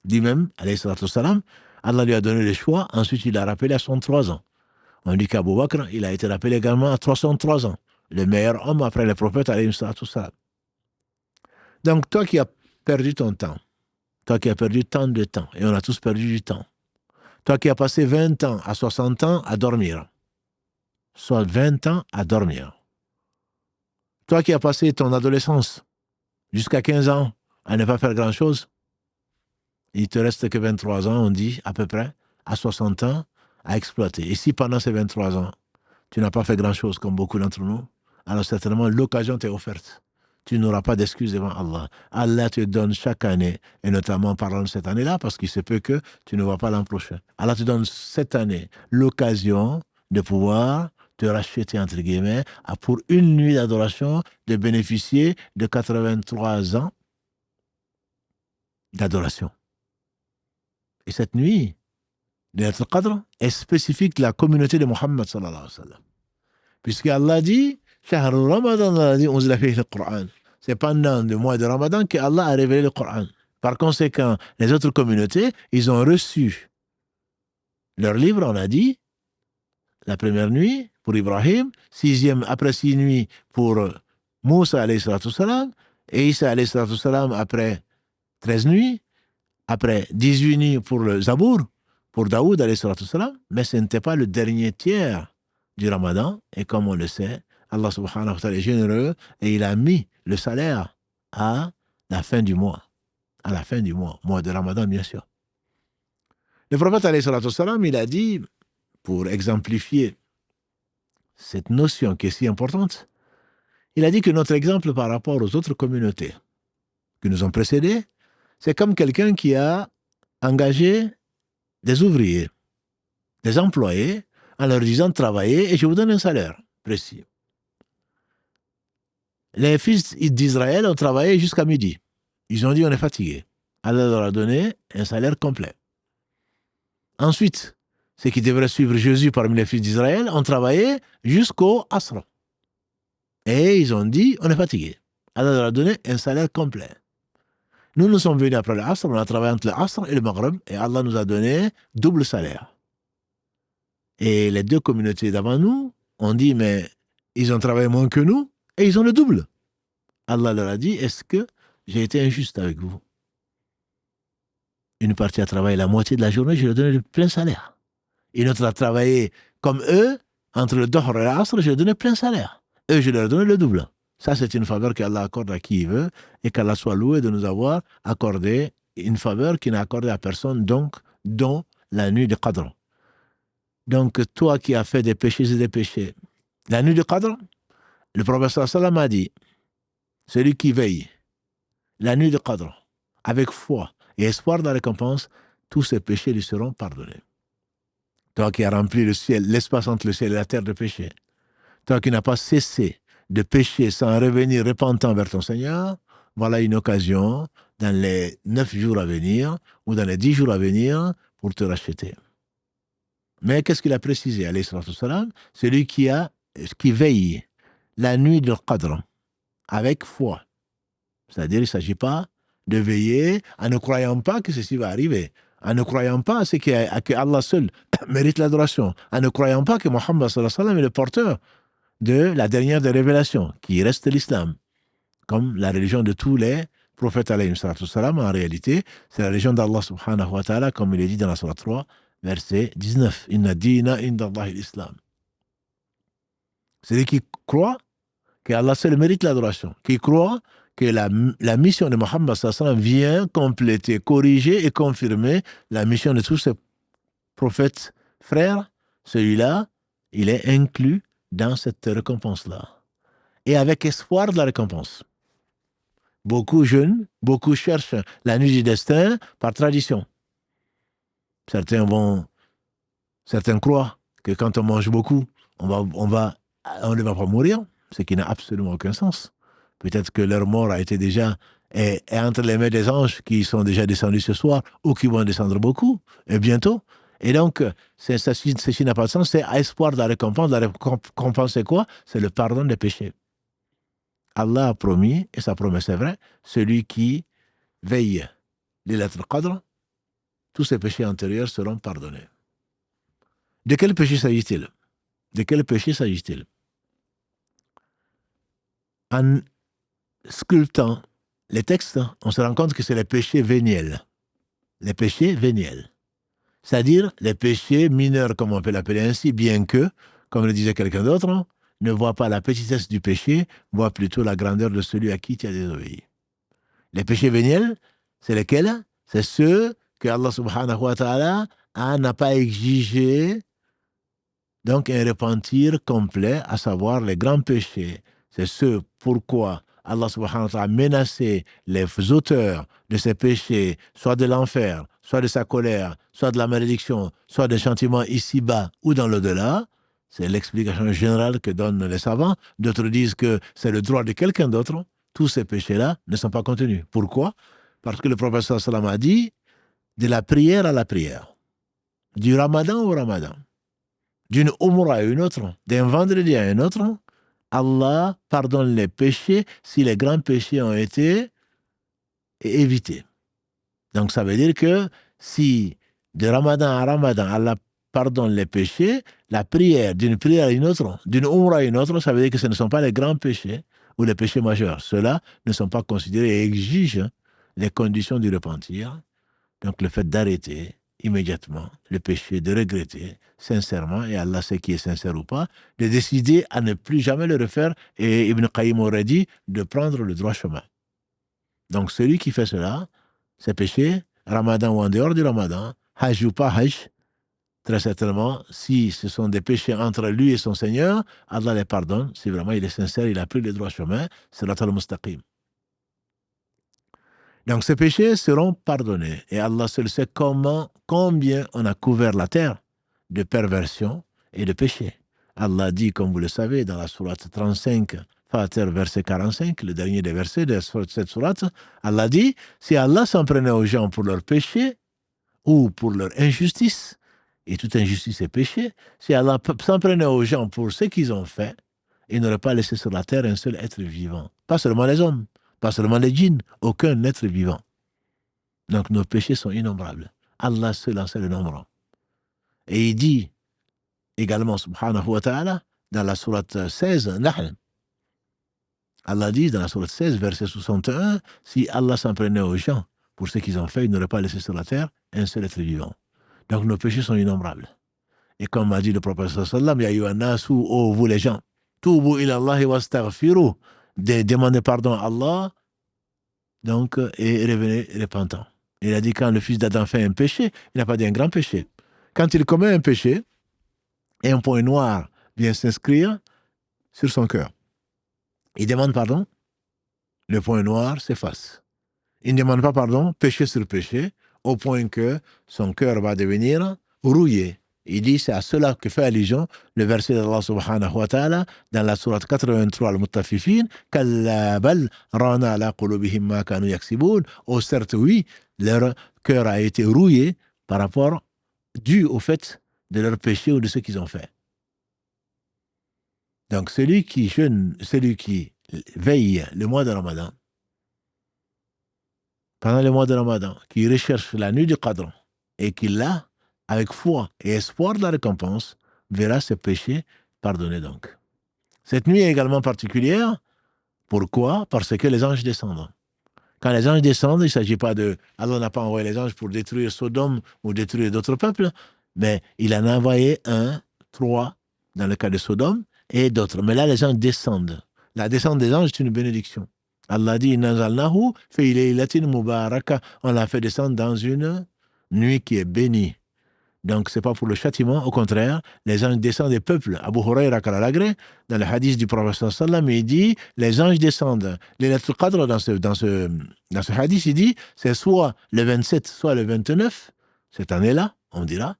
Lui-même, alayhi salatu wassalam, Allah lui a donné le choix. Ensuite, il l'a rappelé à 63 ans. On dit qu'Abou Bakr, il a été rappelé également à 303 ans. Le meilleur homme après le prophète, alayhi salatu wassalam. Donc, toi qui as perdu ton temps, toi qui as perdu tant de temps, et on a tous perdu du temps, toi qui as passé 20 ans à 60 ans à dormir, soit 20 ans à dormir, toi qui as passé ton adolescence jusqu'à 15 ans à ne pas faire grand-chose, il te reste que 23 ans, on dit, à peu près, à 60 ans, à exploiter. Et si pendant ces 23 ans, tu n'as pas fait grand-chose, comme beaucoup d'entre nous, alors certainement l'occasion t'est offerte. Tu n'auras pas d'excuses devant Allah. Allah te donne chaque année, et notamment parlant de cette année-là, parce qu'il se peut que tu ne vois pas l'an prochain. Allah te donne cette année l'occasion de pouvoir te racheter, entre guillemets, pour une nuit d'adoration, de bénéficier de 83 ans d'adoration. Et cette nuit, Laylatul Qadr, est spécifique de la communauté de Muhammad sallallahu alayhi wa sallam. Puisque Allah dit, Shahrul Ramadan, Allah dit, unzila fihi al-Qur'an. C'est pendant le mois de Ramadan qu'Allah a révélé le Coran. Par conséquent, les autres communautés, ils ont reçu leur livre, on a dit, la première nuit pour Ibrahim, 6e après 6 nuits pour Moussa alayhi salatu salam, et Isa alayhi salatu salam après 13 nuits, après 18 nuits pour le Zabour, pour Daoud alayhi salatu salam, mais ce n'était pas le dernier tiers du Ramadan, et comme on le sait, Allah subhanahu wa ta'ala est généreux et il a mis le salaire à la fin du mois. À la fin du mois de Ramadan, bien sûr. Le prophète alayhi salatu wassalam, il a dit, pour exemplifier cette notion qui est si importante, il a dit que notre exemple par rapport aux autres communautés qui nous ont précédés, c'est comme quelqu'un qui a engagé des ouvriers, des employés, en leur disant travaillez et je vous donne un salaire précis. Les fils d'Israël ont travaillé jusqu'à midi. Ils ont dit on est fatigué. Allah leur a donné un salaire complet. Ensuite, ceux qui devraient suivre Jésus parmi les fils d'Israël ont travaillé jusqu'au Asr. Et ils ont dit on est fatigué. Allah leur a donné un salaire complet. Nous sommes venus après le Asr, on a travaillé entre le Asr et le Maghrib et Allah nous a donné double salaire. Et les deux communautés d'avant nous ont dit mais ils ont travaillé moins que nous et ils ont le double. Allah leur a dit, est-ce que j'ai été injuste avec vous? Une partie a travaillé la moitié de la journée, je leur ai donné le plein salaire. Une autre a travaillé comme eux, entre le Dohr et l'Asr, je leur ai donné plein salaire. Eux, je leur ai donné le double. Ça, c'est une faveur qu'Allah accorde à qui il veut, et qu'Allah soit loué de nous avoir accordé une faveur qu'il n'a accordée à personne, donc, dont la nuit de Qadr. Donc, toi qui as fait des péchés et des péchés, la nuit de Qadr, le prophète sallam a dit, celui qui veille, la nuit de Qadr, avec foi et espoir de la récompense, tous ses péchés lui seront pardonnés. Toi qui as rempli le ciel, l'espace entre le ciel et la terre de péché, toi qui n'as pas cessé de pécher sans revenir repentant vers ton Seigneur, voilà une occasion dans les 9 jours à venir ou dans les 10 jours à venir pour te racheter. Mais qu'est-ce qu'il a précisé, alayhi salatu wassalam? Celui qui veille la nuit de Qadr avec foi. C'est-à-dire, il ne s'agit pas de veiller en ne croyant pas que ceci va arriver, en ne croyant pas que Allah seul mérite l'adoration, en ne croyant pas que Mohammed sallallahu alayhi wa sallam est le porteur de la dernière des révélations, qui reste l'islam, comme la religion de tous les prophètes alayhi salatu wassalam. En réalité, c'est la religion d'Allah subhanahu wa ta'ala, comme il est dit dans la surah 3, verset 19. Inna dina indallahi l'islam. C'est-à-dire qui croit que Allah seul mérite l'adoration, qui croit que la mission de Mohammed sallallahu alayhi wa sallam vient compléter, corriger et confirmer la mission de tous ces prophètes frères. Celui-là, il est inclus dans cette récompense-là. Et avec espoir de la récompense. Beaucoup jeûnent, beaucoup cherchent la nuit du destin par tradition. Certains croient que quand on mange beaucoup, on ne va pas mourir, ce qui n'a absolument aucun sens. Peut-être que leur mort a été déjà est entre les mains des anges qui sont déjà descendus ce soir ou qui vont descendre beaucoup, et bientôt. Et donc, ceci n'a pas de sens, c'est espoir de la récompense. La récompense, c'est quoi? C'est le pardon des péchés. Allah a promis, et sa promesse est vraie, celui qui veille les lettres Qadr, tous ses péchés antérieurs seront pardonnés. De quel péché s'agit-il? De quel péché s'agit-il? En sculptant les textes, on se rend compte que c'est les péchés véniels. Les péchés véniels. C'est-à-dire les péchés mineurs, comme on peut l'appeler ainsi, bien que, comme le disait quelqu'un d'autre, ne voit pas la petitesse du péché, voit plutôt la grandeur de celui à qui tu as désobéi. Les péchés véniels, c'est lesquels? C'est ceux que Allah subhanahu wa ta'ala n'a pas exigé, donc un repentir complet, à savoir les grands péchés. C'est ce pourquoi Allah subhanahu wa ta'ala a menacé les auteurs de ces péchés, soit de l'enfer, soit de sa colère, soit de la malédiction, soit des châtiments ici-bas ou dans l'au-delà. C'est l'explication générale que donnent les savants. D'autres disent que c'est le droit de quelqu'un d'autre. Tous ces péchés-là ne sont pas contenus. Pourquoi? Parce que le prophète sallam a dit, de la prière à la prière, du ramadan au ramadan, d'une umrah à une autre, d'un vendredi à un autre, Allah pardonne les péchés si les grands péchés ont été évités. Donc ça veut dire que si de ramadan à ramadan, Allah pardonne les péchés, la prière d'une prière à une autre, d'une umrah à une autre, ça veut dire que ce ne sont pas les grands péchés ou les péchés majeurs. Ceux-là ne sont pas considérés et exigent les conditions du repentir. Donc le fait d'arrêter immédiatement le péché, de regretter sincèrement, et Allah sait qui est sincère ou pas, de décider à ne plus jamais le refaire, et Ibn Qayyim aurait dit de prendre le droit chemin. Donc celui qui fait cela, ses péchés, ramadan ou en dehors du ramadan, hajj ou pas hajj, très certainement, si ce sont des péchés entre lui et son Seigneur, Allah les pardonne, si vraiment il est sincère, il a pris le droit chemin, c'est la al-mustaqim. Donc ces péchés seront pardonnés. Et Allah seul sait combien on a couvert la terre de perversion et de péché. Allah dit, comme vous le savez, dans la sourate 35, Fatir, verset 45, le dernier des versets de cette sourate, Allah dit, si Allah s'en prenait aux gens pour leurs péchés ou pour leur injustice, et toute injustice est péché, si Allah s'en prenait aux gens pour ce qu'ils ont fait, il n'aurait pas laissé sur la terre un seul être vivant. Pas seulement les hommes, pas seulement les djinns, aucun être vivant. Donc nos péchés sont innombrables. Allah seul en sait le nombre. Et il dit également, subhanahu wa ta'ala, dans la sourate 16, Nahl. Allah dit dans la sourate 16, verset 61, si Allah s'en prenait aux gens pour ce qu'ils ont fait, il n'aurait pas laissé sur la terre un seul être vivant. Donc nos péchés sont innombrables. Et comme a dit le prophète sallallahu alayhi wa sallam, oh vous les gens, Toubu ila Allahi wastaghfiru, demandez pardon à Allah, donc, et revenez repentant. Il a dit quand le fils d'Adam fait un péché, il n'a pas dit un grand péché. Quand il commet un péché, un point noir vient s'inscrire sur son cœur. Il demande pardon, le point noir s'efface. Il ne demande pas pardon, péché sur péché, au point que son cœur va devenir rouillé. Il dit, c'est à cela que fait allusion le verset d'Allah subhanahu wa ta'ala dans la sourate 83, Al-Muttafifin, Kalla bal rana ala qulubihim ma kanu yaksiboun. Oh certes oui, leur cœur a été rouillé par rapport, dû au fait de leur péché ou de ce qu'ils ont fait. Donc celui qui jeûne, celui qui veille le mois de Ramadan, pendant le mois de Ramadan, qui recherche la nuit du Qadr et qui l'a, avec foi et espoir de la récompense, verra ses péchés pardonnés donc. Cette nuit est également particulière. Pourquoi? Parce que les anges descendent. Quand les anges descendent, il ne s'agit pas de... Allah n'a pas envoyé les anges pour détruire Sodome ou détruire d'autres peuples, mais il en a envoyé 3 dans le cas de Sodome et d'autres. Mais là, les anges descendent. La descente des anges est une bénédiction. Allah dit, Nazalnahu fi laylatin mubaraka. On l'a fait descendre dans une nuit qui est bénie. Donc, ce n'est pas pour le châtiment, au contraire, les anges descendent des peuples. Abu Huraira Kalalagré, dans le hadith du prophète sallam, il dit, les anges descendent. Laylatul Qadr, dans ce hadith, il dit, c'est soit le 27, soit le 29, cette année-là, on dira,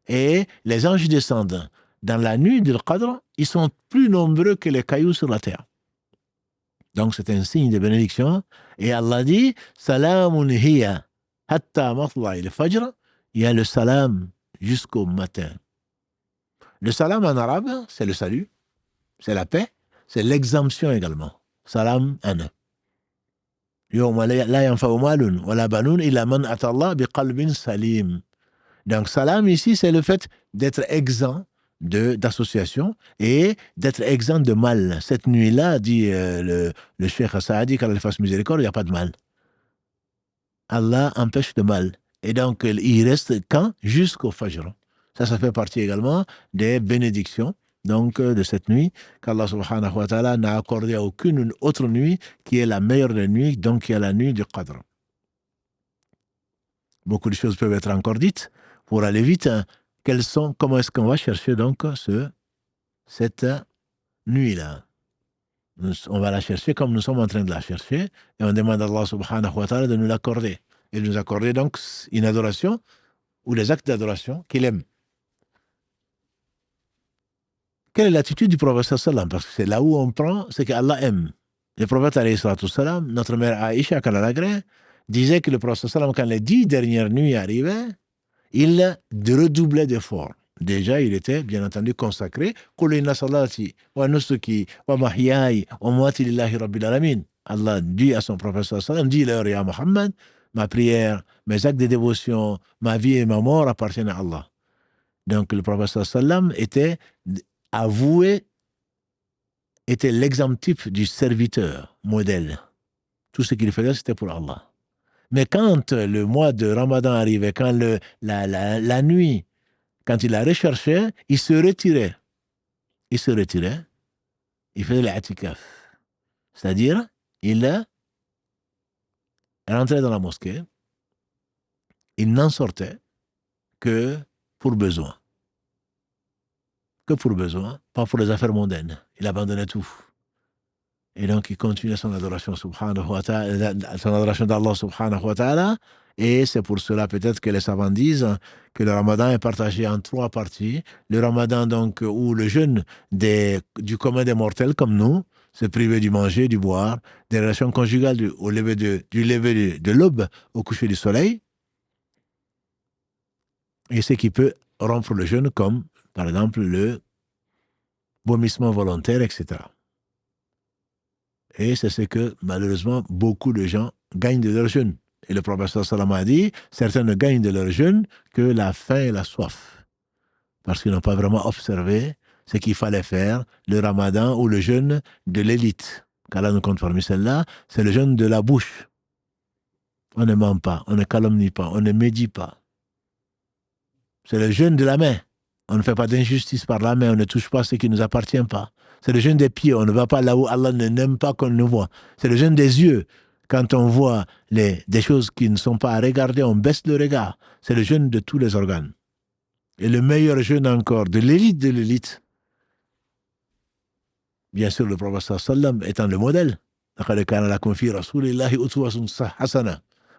et les anges descendent. Dans la nuit du Qadr, ils sont plus nombreux que les cailloux sur la terre. Donc, c'est un signe de bénédiction. Et Allah dit, Salamun hiya hatta matla'i al-fajr. Il y a le salam jusqu'au matin. Le salam en arabe, c'est le salut, c'est la paix, c'est l'exemption également. Salam ana. Yawma la yanfa'u malun wala banun illa man ata Allah biqalbin salim. Donc, salam ici, c'est le fait d'être exempt d'association et d'être exempt de mal. Cette nuit-là, dit le Cheikh Saadi, qu'Allah fasse miséricorde, il n'y a pas de mal. Allah empêche le mal. Et donc, il reste quand? Jusqu'au Fajr. Ça fait partie également des bénédictions donc, de cette nuit qu'Allah subhanahu wa ta'ala n'a accordé à aucune autre nuit qui est la meilleure des nuits, donc qui est la nuit du Qadr. Beaucoup de choses peuvent être encore dites. Pour aller vite, comment est-ce qu'on va chercher donc cette nuit-là? On va la chercher comme nous sommes en train de la chercher et on demande à Allah subhanahu wa ta'ala de nous l'accorder. Et de nous accorder donc une adoration ou les actes d'adoration qu'il aime. Quelle est l'attitude du prophète sallam? Parce que c'est là où on prend ce qu'Allah aime. Le prophète alayhi salatu salam, notre mère Aïcha Kalalagré, disait que le prophète sallam, quand les 10 dernières nuits arrivaient, il redoublait d'efforts. Déjà, il était, bien entendu, consacré. Allah dit à son prophète sallam, dis-leur, ya Muhammad, ma prière, mes actes de dévotion, ma vie et ma mort appartiennent à Allah. Donc le prophète sallam était avoué, était l'exemple type du serviteur, modèle. Tout ce qu'il faisait, c'était pour Allah. Mais quand le mois de Ramadan arrivait, quand la nuit, quand il la recherchait, il se retirait. Il faisait l'atikaf. C'est-à-dire, il rentrait dans la mosquée, il n'en sortait que pour besoin. Que pour besoin, pas pour les affaires mondaines. Il abandonnait tout. Et donc, il continuait son adoration subhanahu wa ta'ala, son adoration d'Allah subhanahu wa ta'ala. Et c'est pour cela peut-être que les savants disent que le ramadan est partagé en 3 parties. Le ramadan, donc, où le jeûne du commun des mortels comme nous, se priver du manger, du boire, des relations conjugales du lever de l'aube au coucher du soleil. Et ce qui peut rompre le jeûne, comme, par exemple, le vomissement volontaire, etc. Et c'est ce que, malheureusement, beaucoup de gens gagnent de leur jeûne. Et le prophète sallam a dit, certains ne gagnent de leur jeûne que la faim et la soif. Parce qu'ils n'ont pas vraiment observé c'est qu'il fallait faire le ramadan ou le jeûne de l'élite. Qu'Allah nous compte parmi celle-là, c'est le jeûne de la bouche. On ne ment pas, on ne calomnie pas, on ne médit pas. C'est le jeûne de la main. On ne fait pas d'injustice par la main, on ne touche pas ce qui ne nous appartient pas. C'est le jeûne des pieds, on ne va pas là où Allah n'aime pas qu'on nous voit. C'est le jeûne des yeux. Quand on voit des choses qui ne sont pas à regarder, on baisse le regard. C'est le jeûne de tous les organes. Et le meilleur jeûne encore, de l'élite, bien sûr le prophète sallam étant le modèle.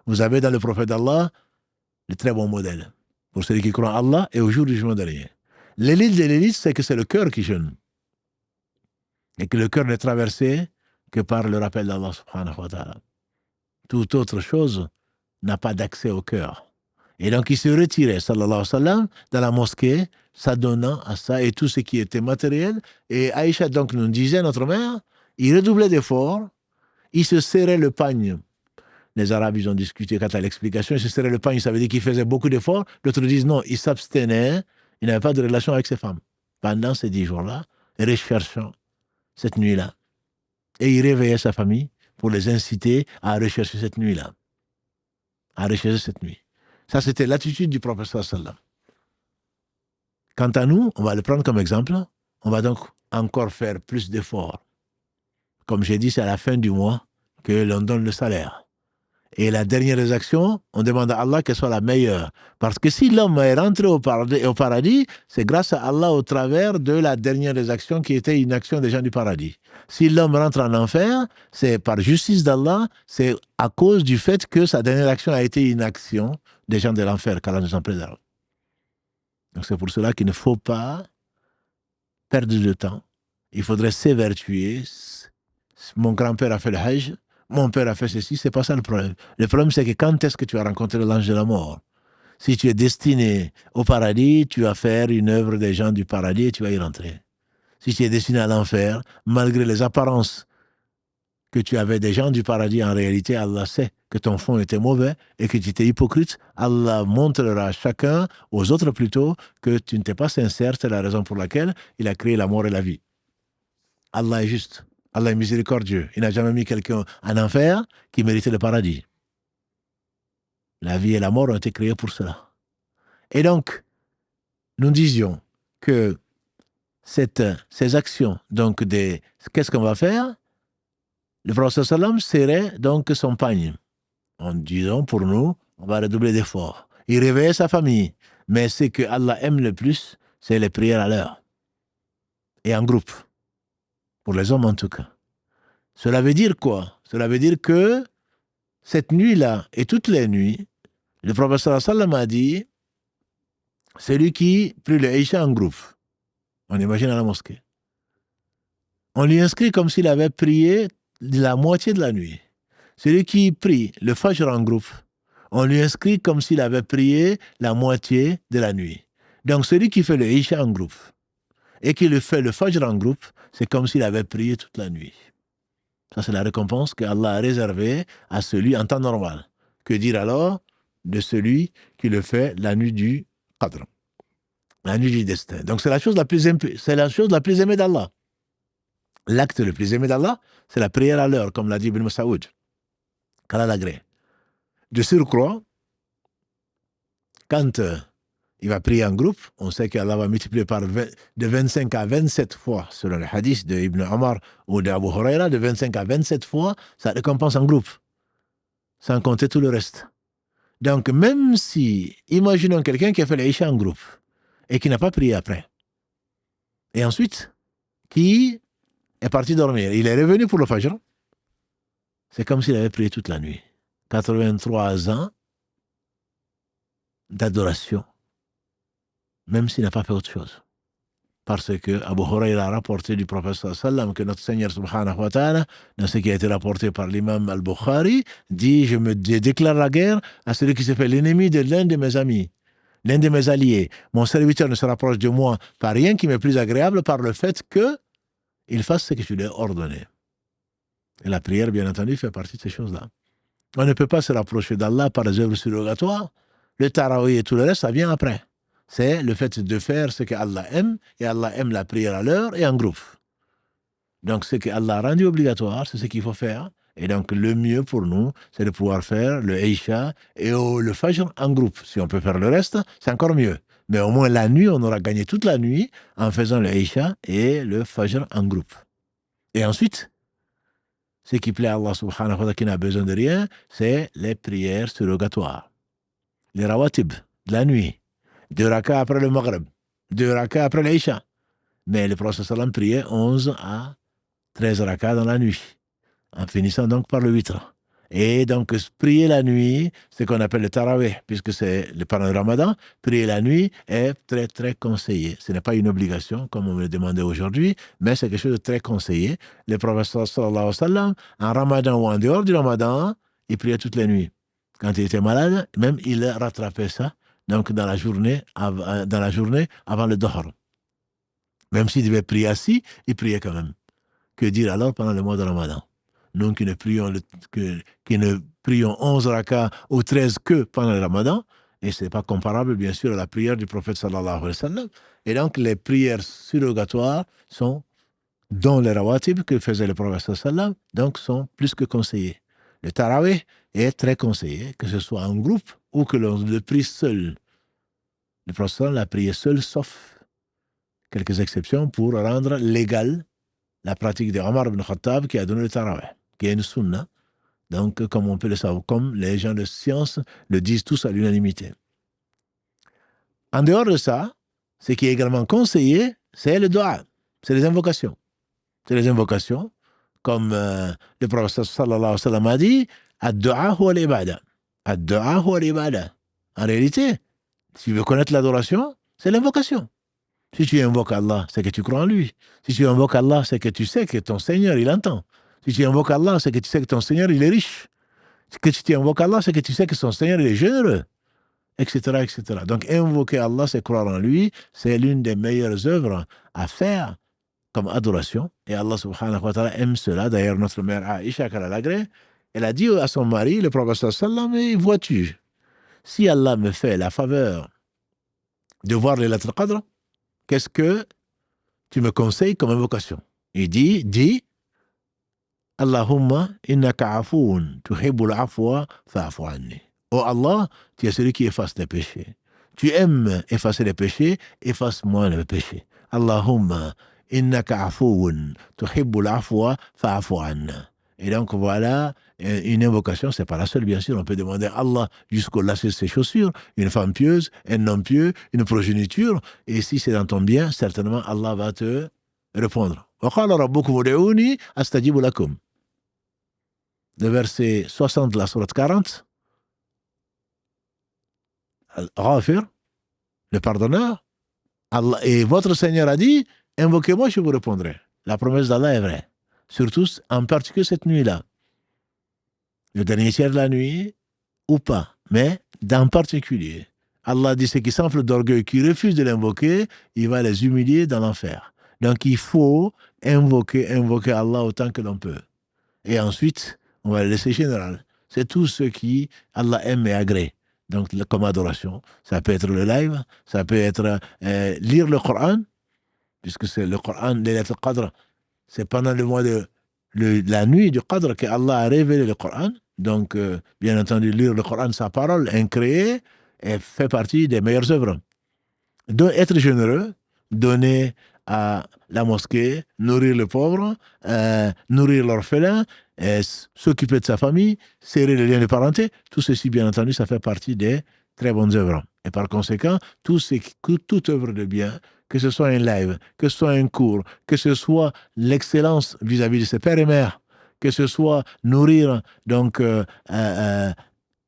Vous avez dans le prophète d'Allah le très bon modèle pour celui qui croit en Allah et au jour du jugement dernier. L'élite de l'élite, c'est que c'est le cœur qui jeûne. Et que le cœur n'est traversé que par le rappel d'Allah subhanahu wa ta'ala. Toute autre chose n'a pas d'accès au cœur. Et donc il se retirait, sallallahu alayhi wa sallam, dans la mosquée, s'adonnant à ça et tout ce qui était matériel. Et Aïcha donc nous disait, notre mère, il redoublait d'efforts, il se serrait le pagne. Les Arabes, ils ont discuté quant à l'explication, il se serrait le pagne, ça veut dire qu'il faisait beaucoup d'efforts. D'autres disent non, il s'abstenait, il n'avait pas de relation avec ses femmes. Pendant ces 10 jours-là, recherchant cette nuit-là. Et il réveillait sa famille pour les inciter à rechercher cette nuit-là. À rechercher cette nuit. Ça, c'était l'attitude du prophète sallallahu. Quant à nous, on va le prendre comme exemple. On va donc encore faire plus d'efforts. Comme j'ai dit, c'est à la fin du mois que l'on donne le salaire. Et la dernière des actions, on demande à Allah qu'elle soit la meilleure. Parce que si l'homme est rentré au paradis, c'est grâce à Allah au travers de la dernière des actions qui était une action des gens du paradis. Si l'homme rentre en enfer, c'est par justice d'Allah, c'est à cause du fait que sa dernière action a été une action des gens de l'enfer, qu'Allah nous en préserve. Donc c'est pour cela qu'il ne faut pas perdre de temps. Il faudrait s'évertuer. Mon grand-père a fait le Hajj, mon père a fait ceci, c'est pas ça le problème. Le problème, c'est que quand est-ce que tu as rencontré l'ange de la mort? Si tu es destiné au paradis, tu vas faire une œuvre des gens du paradis et tu vas y rentrer. Si tu es destiné à l'enfer, malgré les apparences que tu avais des gens du paradis, en réalité, Allah sait que ton fond était mauvais et que tu étais hypocrite. Allah montrera à chacun, aux autres plutôt, que tu n'étais pas sincère. C'est la raison pour laquelle il a créé la mort et la vie. Allah est juste. Allah est miséricordieux. Il n'a jamais mis quelqu'un en enfer qui méritait le paradis. La vie et la mort ont été créées pour cela. Et donc, nous disions que ces actions, donc qu'est-ce qu'on va faire? Le prophète sallam serrait donc son pagne. En disant pour nous, on va redoubler d'efforts. Il réveillait sa famille. Mais ce que Allah aime le plus, c'est les prières à l'heure. Et en groupe. Pour les hommes en tout cas. Cela veut dire quoi? Cela veut dire que cette nuit-là et toutes les nuits, le prophète sallam a dit, celui qui prie le Isha en groupe, on imagine à la mosquée, on lui inscrit comme s'il avait prié la moitié de la nuit. Celui qui prie le Fajr en groupe, on lui inscrit comme s'il avait prié la moitié de la nuit. Donc celui qui fait le Isha en groupe et qui le fait le Fajr en groupe, c'est comme s'il avait prié toute la nuit. Ça, c'est la récompense qu'Allah a réservée à celui en temps normal. Que dire alors de celui qui le fait la nuit du Qadr, la nuit du destin. Donc c'est la chose la plus aimée d'Allah. L'acte le plus aimé d'Allah, c'est la prière à l'heure, comme l'a dit Ibn Mas'ud, qu'Allah l'agrée. De surcroît, quand il va prier en groupe, on sait qu'Allah va multiplier de 25 à 27 fois, selon le hadith de Ibn Omar ou d'Abu Huraira, de 25 à 27 fois, sa récompense en groupe, sans compter tout le reste. Donc même si, imaginons quelqu'un qui a fait l'Isha en groupe, et qui n'a pas prié après, et ensuite, qui est parti dormir, il est revenu pour le Fajr, c'est comme s'il avait prié toute la nuit. 83 ans d'adoration, même s'il n'a pas fait autre chose. Parce que Abu Huraira a rapporté du prophète sallam que notre Seigneur subhanahu wa ta'ala, dans ce qui a été rapporté par l'imam al-Bukhari, dit, je déclare la guerre à celui qui se fait l'ennemi de l'un de mes amis, l'un de mes alliés. Mon serviteur ne se rapproche de moi par rien qui m'est plus agréable par le fait qu'il fasse ce que je lui ai ordonné. Et la prière, bien entendu, fait partie de ces choses-là. On ne peut pas se rapprocher d'Allah par les œuvres surrogatoires. Le tarawih et tout le reste, ça vient après. c'est le fait de faire ce qu'Allah aime, et Allah aime la prière à l'heure et en groupe. Donc, ce qu'Allah a rendu obligatoire, c'est ce qu'il faut faire. Et donc, le mieux pour nous, c'est de pouvoir faire le Isha et le Fajr en groupe. Si on peut faire le reste, c'est encore mieux. Mais au moins la nuit, on aura gagné toute la nuit en faisant le Isha et le Fajr en groupe. Et ensuite, ce qui plaît à Allah subhanahu wa ta'ala, qui n'a besoin de rien, c'est les prières surrogatoires. Les rawatib de la nuit. 2 rakas après le Maghrib. 2 rakas après l'Isha. Mais le prophète sallam priait 11 à 13 rakas dans la nuit, en finissant donc par le 8. Et donc, prier la nuit, c'est ce qu'on appelle le tarawih, puisque c'est pendant le ramadan, prier la nuit est très, très conseillé. Ce n'est pas une obligation, comme on me le demandait aujourd'hui, mais c'est quelque chose de très conseillé. Le prophète sallallahu alayhi wa sallam, en ramadan ou en dehors du ramadan, il priait toutes les nuits. Quand il était malade, même il rattrapait ça, donc dans la journée avant le dohr. Même s'il devait prier assis, il priait quand même. Que dire alors pendant le mois de Ramadan? Nous qui ne prions 11 rakas ou 13 que pendant le Ramadan, et ce n'est pas comparable bien sûr à la prière du prophète sallallahu alayhi wa sallam. Et donc les prières surrogatoires sont, dont les rawatib que faisait le prophète sallallahu alayhi wa sallam, donc sont plus que conseillées. Le tarawih est très conseillé, que ce soit en groupe ou que l'on le prie seul. Le prophète sallallahu alayhi wa sallam l'a prié seul, sauf quelques exceptions pour rendre légal la pratique de Omar ibn Khattab qui a donné le tarawih, qui est une sunna. Donc, comme on peut le savoir, comme les gens de science le disent tous à l'unanimité. En dehors de ça, ce qui est également conseillé, c'est le dua, c'est les invocations. C'est les invocations, comme le prophète sallallahu alayhi wa sallam a dit, ad-du'a huwa al-ibada. Ad-du'a huwa al-ibada. En réalité, si tu veux connaître l'adoration, c'est l'invocation. Si tu invoques Allah, c'est que tu crois en lui. Si tu invoques Allah, c'est que tu sais que ton Seigneur, il entend. Si tu invoques Allah, c'est que tu sais que ton Seigneur, il est riche. Si tu invoques Allah, c'est que tu sais que son Seigneur, il est généreux, etc., etc. Donc, invoquer Allah, c'est croire en lui. C'est l'une des meilleures œuvres à faire comme adoration. Et Allah subhanahu wa ta'ala aime cela. D'ailleurs, notre mère Aïcha, qu'elle a l'agré, elle a dit à son mari, le prophète sallallahu alayhi wa sallam, vois-tu, si Allah me fait la faveur de voir les lettres Qadr, qu'est-ce que tu me conseilles comme invocation? Il dit, Allahumma innaka afoun tuhibbul afwa fa'fu anni. Oh Allah, tu es celui qui efface les péchés. Tu aimes effacer les péchés, efface-moi les péchés. Allahumma innaka afoun tuhibbul afwa fa'fu anna. Et donc voilà, une invocation, c'est pas la seule, bien sûr. On peut demander à Allah jusqu'au lacet de ses chaussures, une femme pieuse, un homme pieux, une progéniture. Et si c'est dans ton bien, certainement Allah va te répondre. وَقَالَ رَبُّكُمُ ادْعُونِي أَسْتَجِبُ لَكُمْ. Le verset 60 de la sourate 40. Ghafir, le pardonneur. Allah, et votre Seigneur a dit, invoquez-moi, je vous répondrai. La promesse d'Allah est vraie. Surtout, en particulier cette nuit-là. Le dernier tiers de la nuit, ou pas. Mais, en particulier, Allah dit ceux qui s'enflent d'orgueil, qui refusent de l'invoquer, il va les humilier dans l'enfer. Donc, il faut invoquer Allah autant que l'on peut. Et ensuite, on va le laisser général. C'est tout ce qui Allah aime et agrée. Donc, comme adoration. Ça peut être le live, ça peut être lire le Coran, puisque c'est le Coran, les lettres Qadr. C'est pendant le mois de la nuit du Qadr qu'Allah a révélé le Coran. Donc, bien entendu, lire le Coran, sa parole incréée, fait partie des meilleures œuvres. Donc, être généreux, donner à la mosquée, nourrir le pauvre, nourrir l'orphelin, s'occuper de sa famille, serrer les liens de parenté, tout ceci, bien entendu, ça fait partie des très bonnes œuvres. Et par conséquent, toute œuvre de bien, que ce soit un live, que ce soit un cours, que ce soit l'excellence vis-à-vis de ses pères et mères, que ce soit nourrir, donc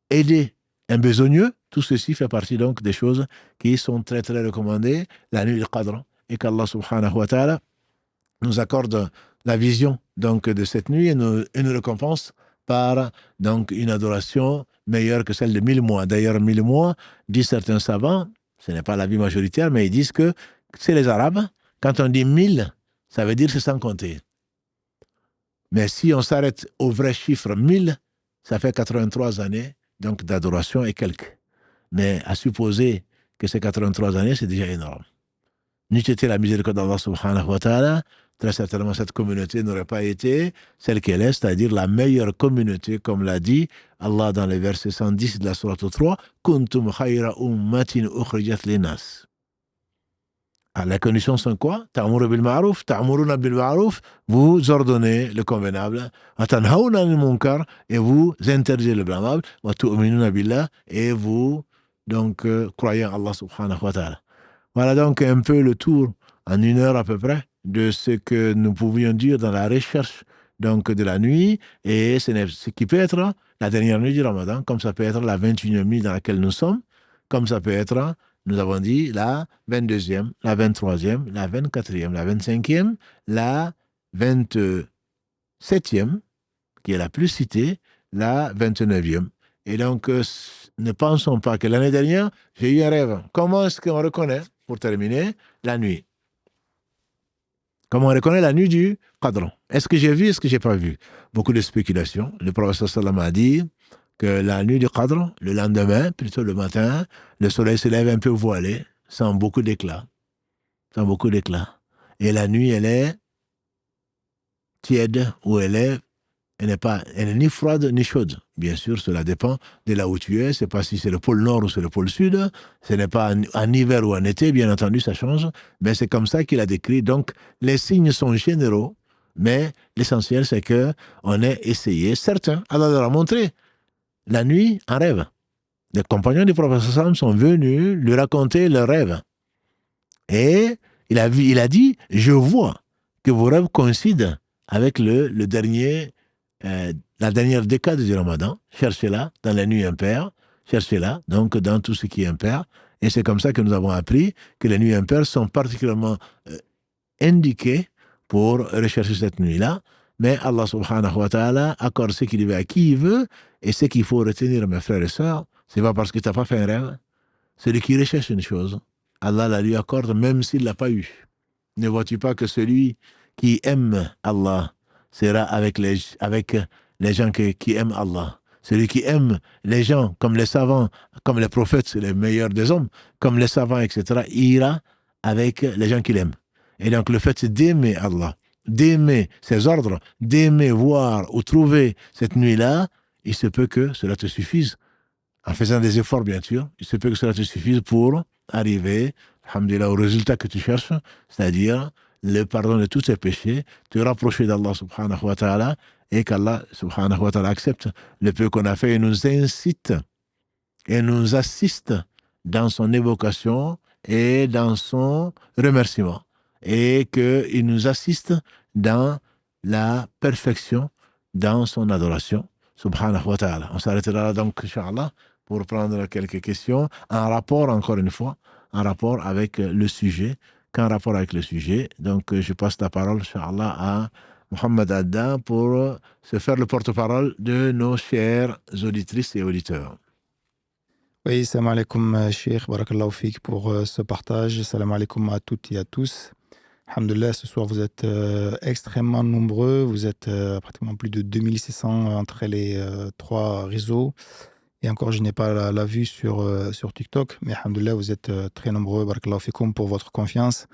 aider un besogneux, tout ceci fait partie donc des choses qui sont très très recommandées la nuit du Qadr. Et qu'Allah subhanahu wa ta'ala nous accorde la vision donc de cette nuit et nous récompense par donc une adoration meilleure que celle de 1000 mois. D'ailleurs, 1000 mois, disent certains savants, ce n'est pas l'avis majoritaire, mais ils disent que c'est les Arabes. Quand on dit 1000, ça veut dire c'est sans compter. Mais si on s'arrête au vrai chiffre 1000, ça fait 83 années donc d'adoration et quelques. Mais à supposer que ces 83 années, c'est déjà énorme. N'eût été la miséricorde d'Allah subhanahu wa ta'ala, très certainement cette communauté n'aurait pas été celle qu'elle est, c'est-à-dire la meilleure communauté, comme l'a dit Allah dans le verset 110 de la sourate 3, « Kuntum khayra ummatin ukhrijat linas » Les conditions sont quoi? Ta'muru bil ma'ruf, ta'muruna bil ma'ruf, vous ordonnez le convenable, wa tanhawna anil munkar, et vous interdisez le blâmable, wa tu'minuna billah, et vous donc croyez en Allah subhanahu wa ta'ala. Voilà donc un peu le tour en 1 heure à peu près de ce que nous pouvions dire dans la recherche donc de la nuit, et ce qui peut être la dernière nuit du Ramadan, comme ça peut être la 21e nuit dans laquelle nous sommes, comme ça peut être, nous avons dit, la 22e, la 23e, la 24e, la 25e, la 27e, qui est la plus citée, la 29e. Et donc, ne pensons pas que l'année dernière, j'ai eu un rêve. Comment est-ce qu'on reconnaît, pour terminer, la nuit? Comment on reconnaît la nuit du Qadr? Est-ce que j'ai vu, est-ce que j'ai pas vu? Beaucoup de spéculations. Le prophète sallam a dit que la nuit du Qadr, le lendemain, plutôt le matin, le soleil se lève un peu voilé, sans beaucoup d'éclat. Sans beaucoup d'éclat. Et la nuit, elle est tiède, ou elle n'est ni froide ni chaude. Bien sûr, cela dépend de là où tu es. C'est pas si c'est le pôle Nord ou c'est le pôle Sud. Ce n'est pas en hiver ou en été, bien entendu, ça change. Mais c'est comme ça qu'il a décrit. Donc, les signes sont généraux, mais l'essentiel, c'est qu'on ait essayé. Certains, Allah leur a montré la nuit en rêve. Les compagnons du prophète sallam sont venus lui raconter leurs rêves. Et il a dit, je vois que vos rêves coïncident avec la dernière décade du Ramadan. Cherchez-la dans la nuit impaire, cherchez-la donc dans tout ce qui est impair. Et c'est comme ça que nous avons appris que les nuits impaires sont particulièrement indiquées pour rechercher cette nuit-là. Mais Allah subhanahu wa ta'ala accorde ce qu'il veut à qui il veut, et ce qu'il faut retenir, mes frères et sœurs, c'est pas parce que tu n'as pas fait un rêve. Celui qui recherche une chose, Allah la lui accorde même s'il ne l'a pas eu. Ne vois-tu pas que celui qui aime Allah sera avec les gens qui aiment Allah. Celui qui aime les gens, comme les savants, comme les prophètes, c'est les meilleurs des hommes, comme les savants, etc., ira avec les gens qu'il aime. Et donc le fait d'aimer Allah, d'aimer ses ordres, d'aimer voir ou trouver cette nuit-là, il se peut que cela te suffise, en faisant des efforts bien sûr, il se peut que cela te suffise pour arriver, alhamdulillah, au résultat que tu cherches, c'est-à-dire le pardon de tous tes péchés, te rapprocher d'Allah subhanahu wa ta'ala, et qu'Allah subhanahu wa ta'ala accepte le peu qu'on a fait et nous incite et nous assiste dans son évocation et dans son remerciement, et qu'il nous assiste dans la perfection, dans son adoration, subhanahu wa ta'ala. On s'arrêtera là donc, Inch'Allah, pour prendre quelques questions, en rapport, encore une fois, en rapport avec le sujet, qu'en rapport avec le sujet. Donc, je passe la parole, Inch'Allah, à Mohamed Adda pour se faire le porte-parole de nos chères auditrices et auditeurs. Oui, salam alaikum, Cheikh, barakallahu fik pour ce partage. Salam alaikum à toutes et à tous. Alhamdulillah, ce soir, vous êtes extrêmement nombreux. Vous êtes pratiquement plus de 2600 entre les 3 réseaux. Et encore, je n'ai pas la vue sur TikTok. Mais alhamdulillah, vous êtes très nombreux. Barakallahu fikum pour votre confiance.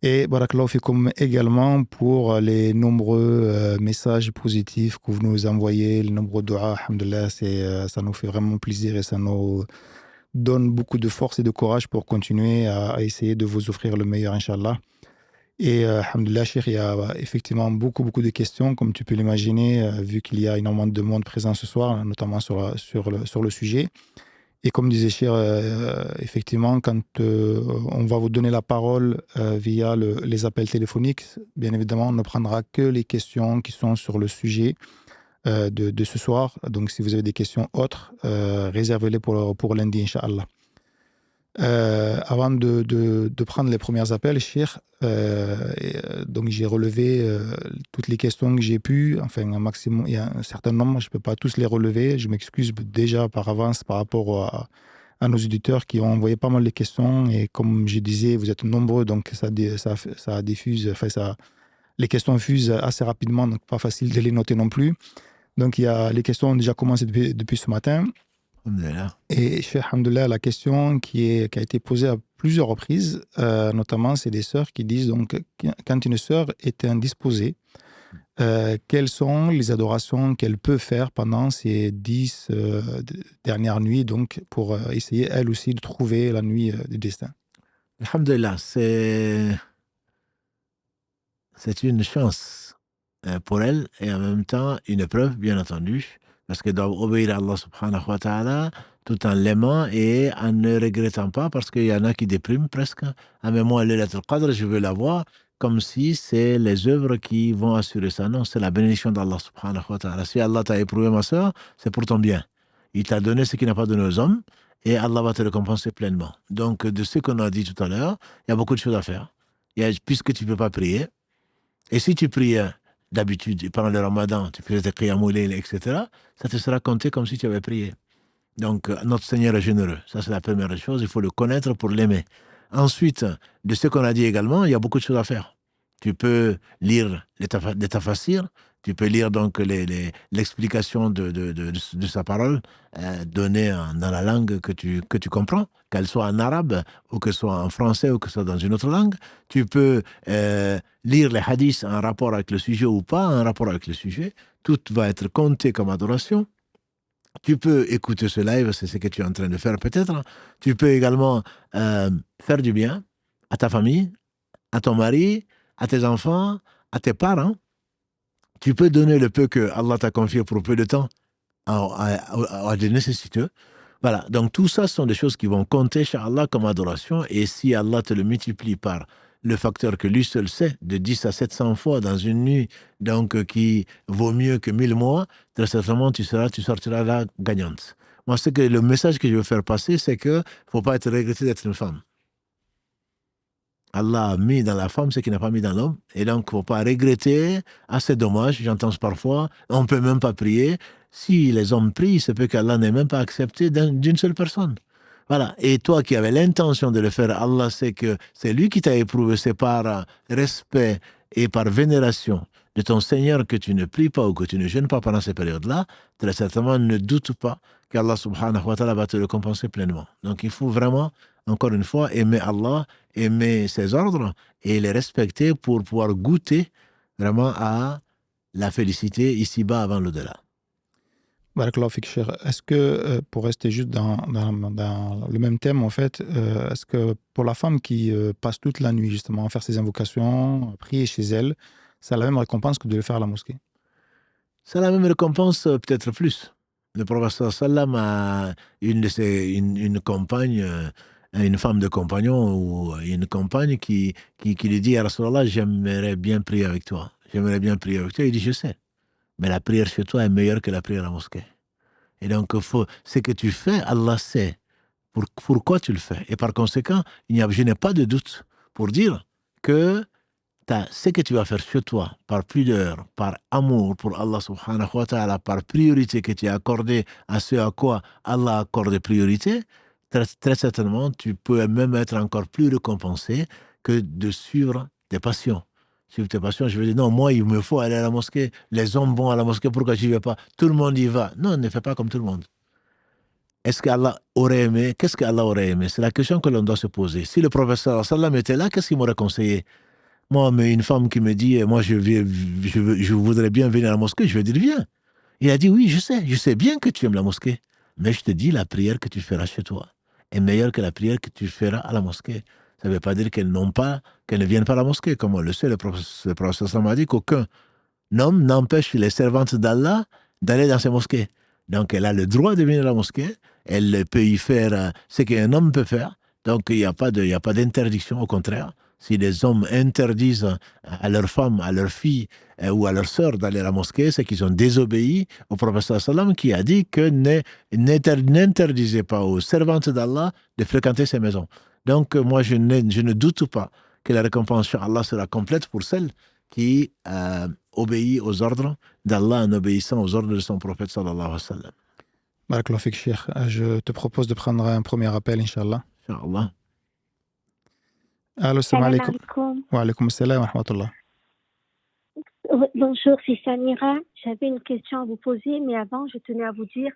Et barakallahu fikum également pour les nombreux messages positifs que vous nous envoyez, les nombreux doigts. Alhamdulillah, ça nous fait vraiment plaisir et ça nous donne beaucoup de force et de courage pour continuer à essayer de vous offrir le meilleur, Inch'Allah. Et alhamdulillah, Cheikh, il y a effectivement beaucoup de questions, comme tu peux l'imaginer, vu qu'il y a énormément de monde présent ce soir, notamment sur le sujet. Et comme disait Cheikh, effectivement, quand on va vous donner la parole via les appels téléphoniques, bien évidemment, on ne prendra que les questions qui sont sur le sujet de ce soir. Donc, si vous avez des questions autres, réservez-les pour lundi, Inch'Allah. Avant de prendre les premiers appels, Cheikh, donc j'ai relevé toutes les questions que j'ai pu, enfin un maximum, il y a un certain nombre, je ne peux pas tous les relever, je m'excuse déjà par avance par rapport à nos auditeurs qui ont envoyé pas mal de questions, et comme je disais, vous êtes nombreux, donc ça diffuse, enfin les questions fusent assez rapidement, donc pas facile de les noter non plus. Donc les questions ont déjà commencé depuis ce matin. Alhamdulillah. Et Cheikh, alhamdoulilah, la question qui a été posée à plusieurs reprises, notamment, c'est des sœurs qui disent donc, quand une sœur est indisposée, quelles sont les adorations qu'elle peut faire pendant ces 10 dernières nuits, donc pour essayer elle aussi de trouver la nuit du destin. Alhamdulillah, c'est une chance pour elle et en même temps une épreuve, bien entendu, parce qu'elle doit obéir à Allah subhanahu wa ta'ala tout en l'aimant et en ne regrettant pas, parce qu'il y en a qui dépriment presque. Ah, mais moi, Laylatul Qadr, je veux l'avoir, comme si c'est les œuvres qui vont assurer ça. Non, c'est la bénédiction d'Allah subhanahu wa ta'ala. Si Allah t'a éprouvé, ma soeur, c'est pour ton bien. Il t'a donné ce qu'il n'a pas donné aux hommes et Allah va te récompenser pleinement. Donc, de ce qu'on a dit tout à l'heure, il y a beaucoup de choses à faire. Puisque tu ne peux pas prier, et si tu priais d'habitude, pendant le ramadan, tu faisais tes qiyamul layl, etc., ça te sera compté comme si tu avais prié. Donc, notre Seigneur est généreux. Ça, c'est la première chose. Il faut le connaître pour l'aimer. Ensuite, de ce qu'on a dit également, il y a beaucoup de choses à faire. Tu peux lire les tafassirs, tu peux lire donc l'explication de sa parole donnée dans la langue que tu comprends, qu'elle soit en arabe, ou que ce soit en français, ou que ce soit dans une autre langue. Tu peux lire les hadiths en rapport avec le sujet ou pas en rapport avec le sujet. Tout va être compté comme adoration. Tu peux écouter ce live, c'est ce que tu es en train de faire peut-être. Tu peux également faire du bien à ta famille, à ton mari, à tes enfants, à tes parents. Tu peux donner le peu que Allah t'a confié pour peu de temps à des nécessiteux. Voilà, donc tout ça sont des choses qui vont compter chez Allah comme adoration, et si Allah te le multiplie par le facteur que lui seul sait, de 10 à 700 fois dans une nuit, donc qui vaut mieux que 1000 mois, très certainement tu sortiras là gagnante. Moi, le message que je veux faire passer, c'est que faut pas être regretté d'être une femme. Allah a mis dans la femme ce qu'il n'a pas mis dans l'homme, et donc il ne faut pas regretter. Ah, c'est dommage, j'entends parfois, on ne peut même pas prier. Si les hommes prient, c'est peut qu'Allah n'ait même pas accepté d'une seule personne. Voilà, et toi qui avais l'intention de le faire, Allah sait que c'est lui qui t'a éprouvé. C'est par respect et par vénération de ton Seigneur que tu ne pries pas ou que tu ne jeûnes pas pendant ces périodes-là. Très certainement, ne doute pas qu'Allah subhanahu wa ta'ala va te le récompenser pleinement. Donc il faut vraiment, encore une fois, aimer Allah, aimer ses ordres et les respecter pour pouvoir goûter vraiment à la félicité ici-bas avant l'au-delà. Barakallahu fik, Cheikh. Est-ce que, pour rester juste dans le même thème, en fait, est-ce que pour la femme qui passe toute la nuit justement à faire ses invocations, à prier chez elle, ça a la même récompense que de le faire à la mosquée? Ça a la même récompense, peut-être plus. Le prophète sallam a une compagne, une femme de compagnon ou une compagne qui lui dit à Rasulallah, j'aimerais bien prier avec toi. J'aimerais bien prier avec toi. Il dit, je sais. Mais la prière chez toi est meilleure que la prière à la mosquée. Et donc, ce que tu fais, Allah sait pourquoi tu le fais. Et par conséquent, je n'ai pas de doute pour dire que ce que tu vas faire chez toi, par pudeur, par amour pour Allah subhanahu wa ta'ala, par priorité que tu as accordée à ce à quoi Allah accorde priorité, très, très certainement, tu peux même être encore plus récompensé que de suivre tes passions. Suivre tes passions, je veux dire, non, moi, il me faut aller à la mosquée, les hommes vont à la mosquée, pourquoi je n'y vais pas? Tout le monde y va. Non, ne fais pas comme tout le monde. Est-ce qu'Allah aurait aimé? Qu'est-ce qu'Allah aurait aimé? C'est la question que l'on doit se poser. Si le professeur sallam était là, qu'est-ce qu'il m'aurait conseillé? Moi, mais une femme qui me dit, moi, je voudrais bien venir à la mosquée, je vais dire, viens. Il a dit, oui, je sais bien que tu aimes la mosquée, mais je te dis, la prière que tu feras chez toi est meilleure que la prière que tu feras à la mosquée. Ça ne veut pas dire qu'elles ne viennent pas à la mosquée. Comme on le sait, le professeur m'a dit qu'aucun homme n'empêche les servantes d'Allah d'aller dans ces mosquées. Donc, elle a le droit de venir à la mosquée, elle peut y faire ce qu'un homme peut faire. Donc, il n'y a pas d'interdiction, au contraire. Si les hommes interdisent à leurs femmes, à leurs filles ou à leurs sœurs d'aller à la mosquée, c'est qu'ils ont désobéi au prophète sallam qui a dit que n'interdisez pas aux servantes d'Allah de fréquenter ces maisons. Donc, moi, je ne doute pas que la récompense chez Allah sera complète pour celle qui obéit aux ordres d'Allah en obéissant aux ordres de son prophète sallallahu alayhi wa sallam. Barakallahu fik, Cheikh. Je te propose de prendre un premier appel, Inch'Allah. Inch'Allah. Allô, salam alaikum. Wa alaikum salam wa rahmatullah. Bonjour, c'est Samira. J'avais une question à vous poser, mais avant, je tenais à vous dire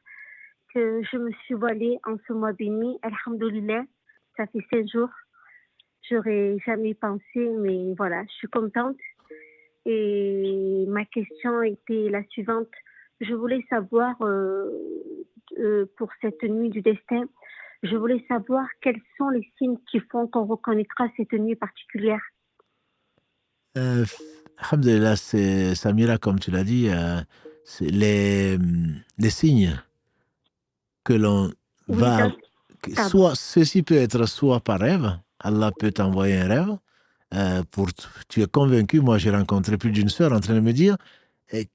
que je me suis voilée en ce mois béni. Alhamdoulilah, ça fait 7 jours. J'aurais jamais pensé, mais voilà, je suis contente. Et ma question était la suivante. Je voulais savoir, pour cette nuit du destin, je voulais savoir quels sont les signes qui font qu'on reconnaîtra cette nuit particulière. Alhamdulillah, c'est Samira, comme tu l'as dit, c'est les signes que l'on Oui, va... pardon. Soit, ceci peut être soit par rêve, Allah peut t'envoyer un rêve, tu es convaincu, moi j'ai rencontré plus d'une sœur en train de me dire, eh,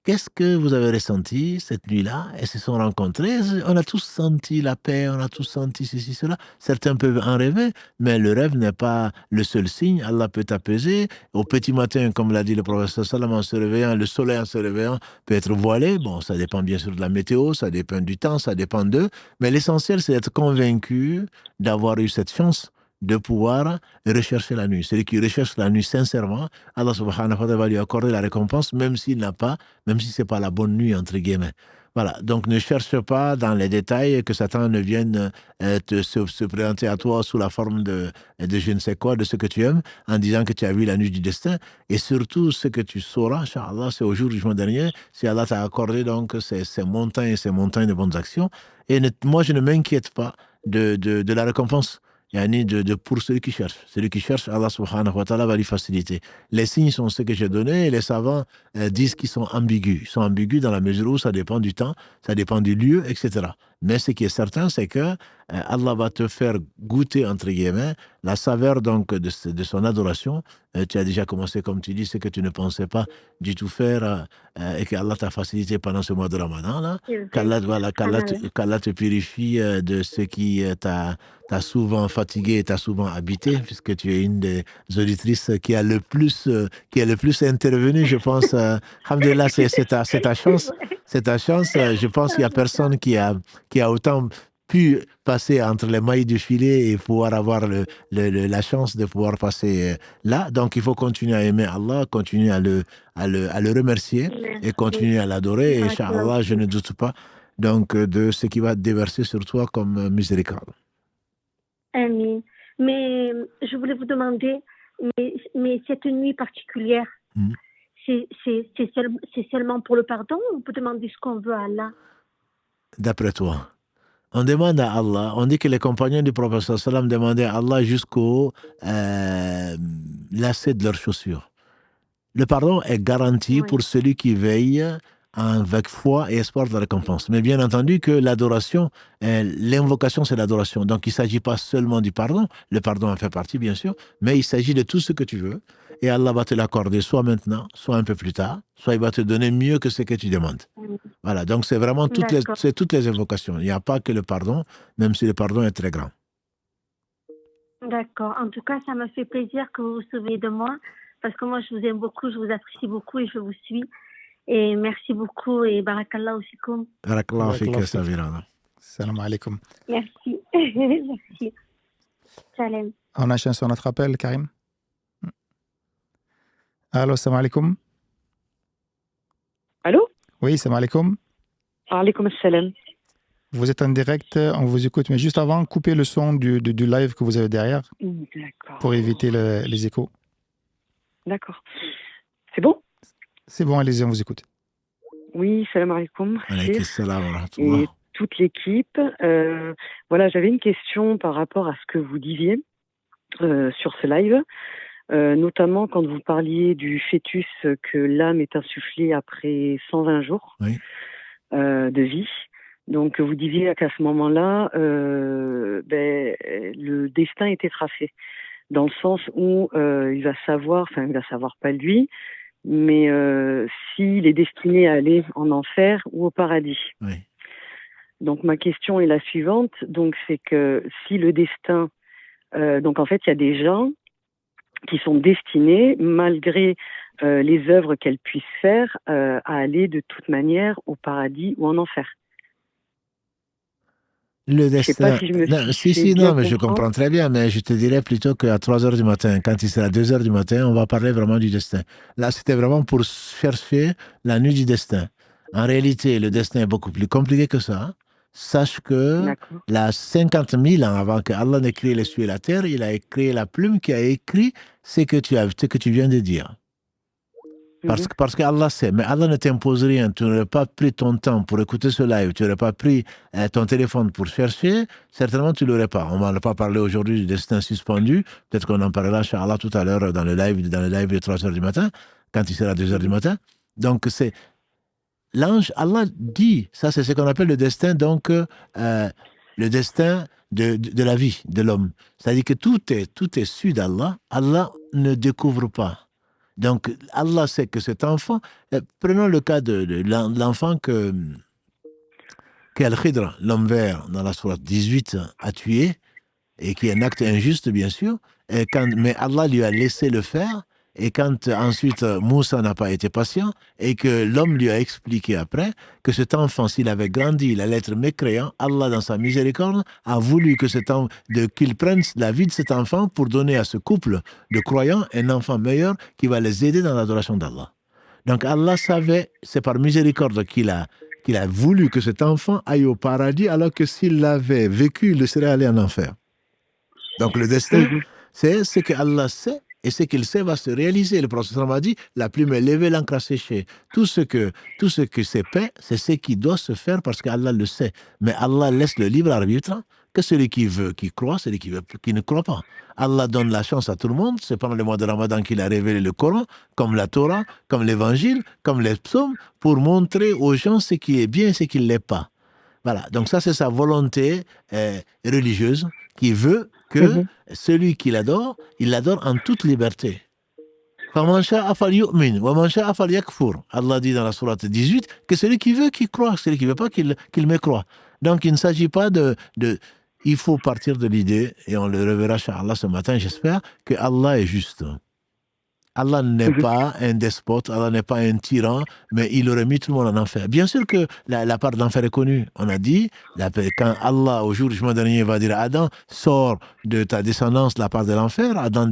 qu'est-ce que vous avez ressenti cette nuit-là? Elles se sont rencontrées, on a tous senti la paix, on a tous senti ceci, cela. Certains peuvent en rêver, mais le rêve n'est pas le seul signe. Allah peut t'apaiser. Au petit matin, comme l'a dit le professeur Salam, en se réveillant, le soleil en se réveillant peut être voilé. Bon, ça dépend bien sûr de la météo, ça dépend du temps, ça dépend d'eux. Mais l'essentiel, c'est d'être convaincu d'avoir eu cette chance de pouvoir rechercher la nuit. Celui qui recherche la nuit sincèrement, Allah subhanahu wa ta'ala va lui accorder la récompense, même s'il n'a pas, même si c'est pas la bonne nuit, entre guillemets. Voilà. Donc, ne cherche pas dans les détails que Satan ne vienne se présenter à toi sous la forme de je ne sais quoi, de ce que tu aimes, en disant que tu as vu la nuit du destin. Et surtout, ce que tu sauras, Inch'Allah, c'est au jour du jugement dernier, si Allah t'a accordé donc ces montagnes de bonnes actions. Et moi, je ne m'inquiète pas de la récompense. Yani pour celui qui cherche. Celui qui cherche, Allah subhanahu wa ta'ala va lui faciliter. Les signes sont ceux que j'ai donnés et les savants disent qu'ils sont ambigus. Ils sont ambigus dans la mesure où ça dépend du temps, ça dépend du lieu, etc. Mais ce qui est certain, c'est que Allah va te faire goûter, entre guillemets, la saveur donc de son adoration. Tu as déjà commencé, comme tu dis, ce que tu ne pensais pas du tout faire et que Allah t'a facilité pendant ce mois de Ramadan. Là. Qu'Allah te purifie de ce qui t'a souvent fatigué et t'a souvent habité, puisque tu es une des auditrices qui a le plus intervenu, je pense. Alhamdulillah, c'est ta chance. C'est ta chance. Je pense qu'il n'y a personne qui a autant pu passer entre les mailles du filet et pouvoir avoir la chance de pouvoir passer là. Donc, il faut continuer à aimer Allah, continuer à le remercier et continuer à l'adorer. Et Inch'Allah, je ne doute pas donc de ce qui va déverser sur toi comme miséricorde. Amen. Mais je voulais vous demander, mais cette nuit particulière, c'est seulement pour le pardon ou on peut demander ce qu'on veut à Allah? D'après toi? On demande à Allah, on dit que les compagnons du prophète sallam demandaient à Allah jusqu'au lacet de leurs chaussures. Le pardon est garanti pour celui qui veille avec foi et espoir de la récompense. Mais bien entendu que l'adoration, l'invocation, c'est l'adoration. Donc, il ne s'agit pas seulement du pardon. Le pardon en fait partie, bien sûr. Mais il s'agit de tout ce que tu veux. Et Allah va te l'accorder soit maintenant, soit un peu plus tard. Soit il va te donner mieux que ce que tu demandes. Voilà. Donc, c'est vraiment toutes les invocations. Il n'y a pas que le pardon, même si le pardon est très grand. D'accord. En tout cas, ça m'a fait plaisir que vous vous souveniez de moi. Parce que moi, je vous aime beaucoup, je vous apprécie beaucoup et je vous suis. Et merci beaucoup et barakallahu fikoum. Barakallahu fik, Samira. Salam alaikum. Merci. Merci. Salam. On enchaîne sur notre appel, Karim. Allô, salam alaikum. Allô? Oui, salam alaikum. Alaikum salam. Vous êtes en direct, on vous écoute, mais juste avant, coupez le son du live que vous avez derrière. D'accord. Pour éviter les échos. D'accord. C'est bon? C'est bon, allez-y, on vous écoute. Oui, salam alaikum. Et toute l'équipe. Voilà, j'avais une question par rapport à ce que vous disiez sur ce live, notamment quand vous parliez du fœtus que l'âme est insufflée après 120 jours de vie. Donc, vous disiez qu'à ce moment-là, le destin était tracé, dans le sens où il va savoir pas lui, mais s'il est destiné à aller en enfer ou au paradis. Oui. Donc ma question est la suivante, donc c'est que si le destin, donc en fait il y a des gens qui sont destinés, malgré les œuvres qu'elles puissent faire, à aller de toute manière au paradis ou en enfer. Le destin. Je sais pas si je me mais je comprends très bien, mais je te dirais plutôt qu'à 3h du matin, quand il sera 2h du matin, on va parler vraiment du destin. Là, c'était vraiment pour chercher la nuit du destin. En réalité, le destin est beaucoup plus compliqué que ça. sache que D'accord. là, 50 000 ans avant que Allah n'ait créé les cieux et la terre, il a créé la plume qui a écrit ce que tu viens de dire. Parce qu'Allah sait, mais Allah ne t'impose rien. Tu n'aurais pas pris ton temps pour écouter ce live, tu n'aurais pas pris ton téléphone pour chercher, certainement tu ne l'aurais pas. On ne va pas parler aujourd'hui du destin suspendu, peut-être qu'on en parlera, Inch'Allah, tout à l'heure dans le live de 3h du matin, quand il sera 2h du matin. Donc c'est l'ange, Allah dit, ça c'est ce qu'on appelle le destin, donc le destin de la vie de l'homme. C'est-à-dire que tout est su d'Allah, Allah ne découvre pas. Donc, Allah sait que cet enfant, prenons le cas de l'enfant qu'Al-Khidr, l'homme vert, dans la sourate 18, a tué, et qui est un acte injuste, bien sûr, mais Allah lui a laissé le faire, et quand ensuite Moussa n'a pas été patient, et que l'homme lui a expliqué après que cet enfant, s'il avait grandi, il allait être mécréant, Allah, dans sa miséricorde, a voulu que qu'il prenne la vie de cet enfant pour donner à ce couple de croyants un enfant meilleur qui va les aider dans l'adoration d'Allah. Donc Allah savait, c'est par miséricorde qu'il a voulu que cet enfant aille au paradis, alors que s'il l'avait vécu, il serait allé en enfer. Donc le destin, c'est ce que Allah sait, et ce qu'il sait va se réaliser. Le prophète m'a dit, la plume est levée, l'encre a séché. Tout ce que c'est paix, c'est ce qui doit se faire parce qu'Allah le sait. Mais Allah laisse le libre arbitre, que celui qui veut, qui croit, celui qui ne croit pas. Allah donne la chance à tout le monde. C'est pendant le mois de Ramadan qu'il a révélé le Coran, comme la Torah, comme l'évangile, comme les psaumes, pour montrer aux gens ce qui est bien et ce qui ne l'est pas. Voilà, donc ça c'est sa volonté religieuse qui veut que celui qui l'adore, il l'adore en toute liberté. Allah dit dans la sourate 18 que celui qui veut, qu'il croit, celui qui ne veut pas, qu'il mécroit. Donc il ne s'agit pas il faut partir de l'idée, et on le reverra Inch'Allah ce matin, j'espère, que Allah est juste. Allah n'est pas un despote, Allah n'est pas un tyran, mais il aurait mis tout le monde en enfer. Bien sûr que la part de l'enfer est connue. On a dit, quand Allah, au jour du jugement dernier, va dire à Adam, sors de ta descendance la part de l'enfer, Adam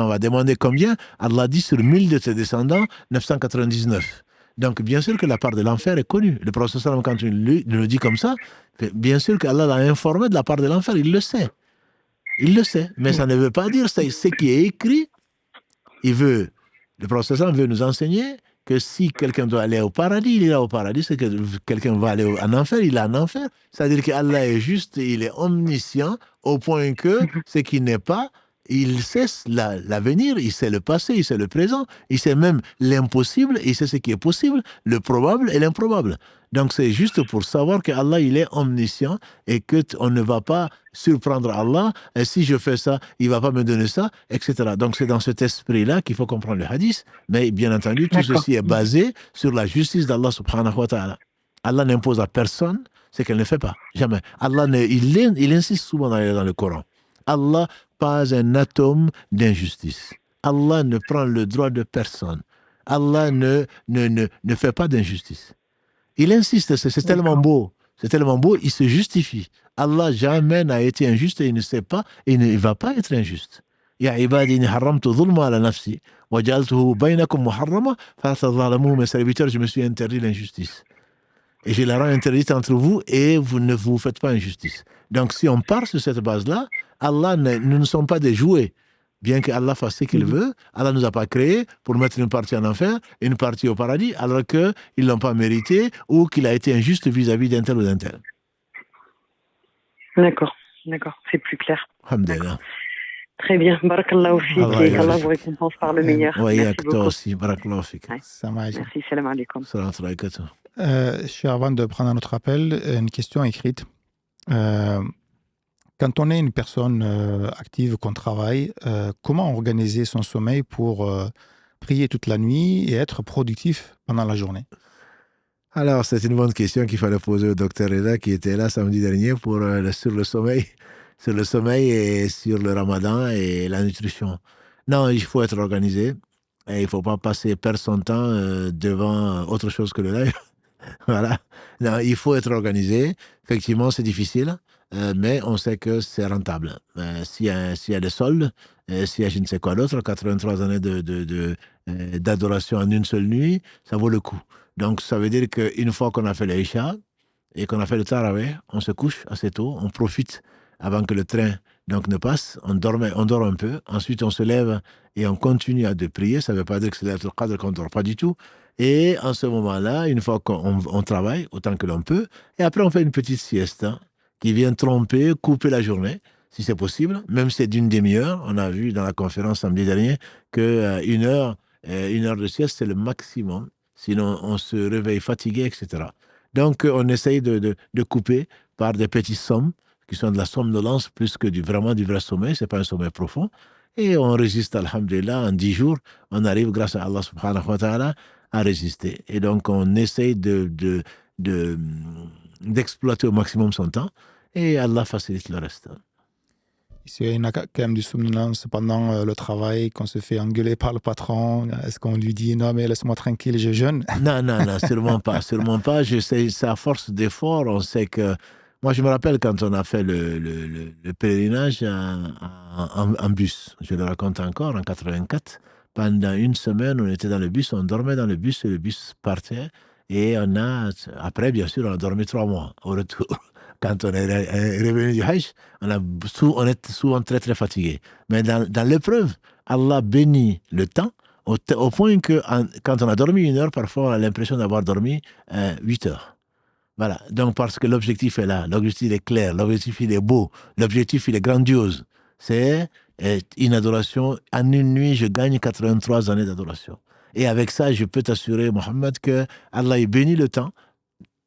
va demander combien, Allah dit sur 1000 de tes descendants, 999. Donc bien sûr que la part de l'enfer est connue. Le prophète, quand il le dit comme ça, bien sûr qu'Allah l'a informé de la part de l'enfer, il le sait. Il le sait, mais ça ne veut pas dire ce qui est écrit. Le prophète veut nous enseigner que si quelqu'un doit aller au paradis, il ira au paradis. Si quelqu'un va aller en enfer, il est en enfer. C'est-à-dire qu'Allah est juste, il est omniscient, au point que ce qui n'est pas, il sait l'avenir, il sait le passé, il sait le présent, il sait même l'impossible, il sait ce qui est possible, le probable et l'improbable. Donc c'est juste pour savoir que Allah il est omniscient et qu'on ne va pas surprendre Allah, et si je fais ça, il ne va pas me donner ça, etc. Donc c'est dans cet esprit-là qu'il faut comprendre le hadith, mais bien entendu, tout ceci est basé sur la justice d'Allah subhanahu wa ta'ala. Allah n'impose à personne ce qu'elle ne fait pas, jamais. Allah il insiste souvent dans le Coran. Allah, pas un atome d'injustice. Allah ne prend le droit de personne. Allah ne fait pas d'injustice. Il insiste, c'est tellement beau. C'est tellement beau, il se justifie. Allah jamais n'a été injuste et il ne sait pas et il ne va pas être injuste. Ya ibadi inni haramtu dhulma ala nafsi wa ja'altuhu bainakum muharrama fala tadhalamu. Mes serviteurs, je me suis interdit l'injustice. Et je la rends interdite entre vous et vous ne vous faites pas injustice. Donc si on part sur cette base-là, nous ne sommes pas des jouets. Bien qu'Allah fasse ce qu'il veut, Allah ne nous a pas créés pour mettre une partie en enfer, une partie au paradis, alors qu'ils ne l'ont pas mérité ou qu'il a été injuste vis-à-vis d'un tel ou d'un tel. D'accord, c'est plus clair. Alhamdulillah. Très bien, barakallahu fik, et Allah vous récompense par le meilleur. Oui, merci beaucoup. Toi aussi, barakallahu fik. Merci, salam alaikum. Salam alaikum. Avant de prendre un autre appel, une question écrite. Quand on est une personne active, qu'on travaille, comment organiser son sommeil pour prier toute la nuit et être productif pendant la journée? Alors, c'est une bonne question qu'il fallait poser au docteur Reda qui était là samedi dernier sur le sommeil et sur le ramadan et la nutrition. Non, il faut être organisé et il ne faut pas perdre son temps devant autre chose que le live. Voilà. Non, il faut être organisé. Effectivement, c'est difficile. Mais on sait que c'est rentable. S'il y a des soldes, s'il y a je ne sais quoi d'autre, 83 années d'adoration en une seule nuit, ça vaut le coup. Donc ça veut dire qu'une fois qu'on a fait l'Aïcha, et qu'on a fait le tarawih, on se couche assez tôt, on profite avant que le train donc ne passe, on dort un peu, ensuite on se lève et on continue à prier. Ça ne veut pas dire que c'est le cadre qu'on ne dort pas du tout. Et en ce moment-là, une fois qu'on travaille autant que l'on peut, et après on fait une petite sieste qui vient couper la journée, si c'est possible, même si c'est d'une demi-heure. On a vu dans la conférence samedi dernier que une heure de sieste, c'est le maximum. Sinon, on se réveille fatigué, etc. Donc, on essaye de couper par des petites sommes qui sont de la somnolence plus que vraiment du vrai sommeil. Ce n'est pas un sommeil profond. Et on résiste, alhamdulillah, en 10 jours, on arrive, grâce à Allah subhanahu wa ta'ala, à résister. Et donc, on essaye d'exploiter au maximum son temps et Allah facilite le reste. Il y a quand même du somnolence pendant le travail, qu'on se fait engueuler par le patron. Est-ce qu'on lui dit « Non, mais laisse-moi tranquille, je jeûne » ? Non, sûrement pas. C'est à force d'efforts, on sait que... Moi, je me rappelle quand on a fait le pèlerinage en bus. Je le raconte encore, en 84. Pendant une semaine, on était dans le bus, on dormait dans le bus et le bus partait. Et après, bien sûr, on a dormi 3 mois au retour. Quand on est revenu du Hajj, on est souvent très, très fatigué. Mais dans l'épreuve, Allah bénit le temps au point que quand on a dormi 1 heure, parfois on a l'impression d'avoir dormi 8 heures. Voilà. Donc, parce que l'objectif est là, l'objectif est clair, l'objectif il est beau, l'objectif il est grandiose. C'est une adoration. En une nuit, je gagne 83 années d'adoration. Et avec ça, je peux t'assurer, Mohammed, que Allah bénit le temps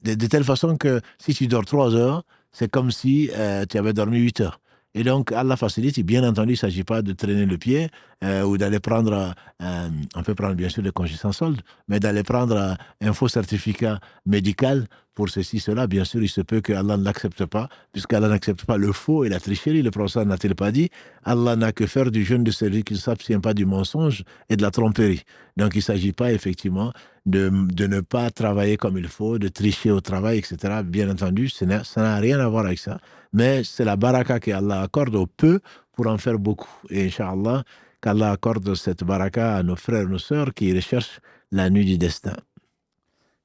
de telle façon que si tu dors 3 heures, c'est comme si tu avais dormi 8 heures. Et donc, Allah facilite. Et bien entendu, il ne s'agit pas de traîner le pied ou d'aller prendre, on peut prendre bien sûr des congés sans solde, mais d'aller prendre un faux certificat médical pour ceci, cela. Bien sûr, il se peut que Allah ne l'accepte pas, puisqu'Allah n'accepte pas le faux et la tricherie. Le prophète n'a-t-il pas dit « Allah n'a que faire du jeûne de celui qui ne s'abstient pas du mensonge et de la tromperie ». Donc, il ne s'agit pas effectivement de ne pas travailler comme il faut, de tricher au travail, etc. Bien entendu, ça n'a rien à voir avec ça. Mais c'est la baraka qu'Allah accorde au peu pour en faire beaucoup. Et Inch'Allah, qu'Allah accorde cette baraka à nos frères et nos sœurs qui recherchent la nuit du destin.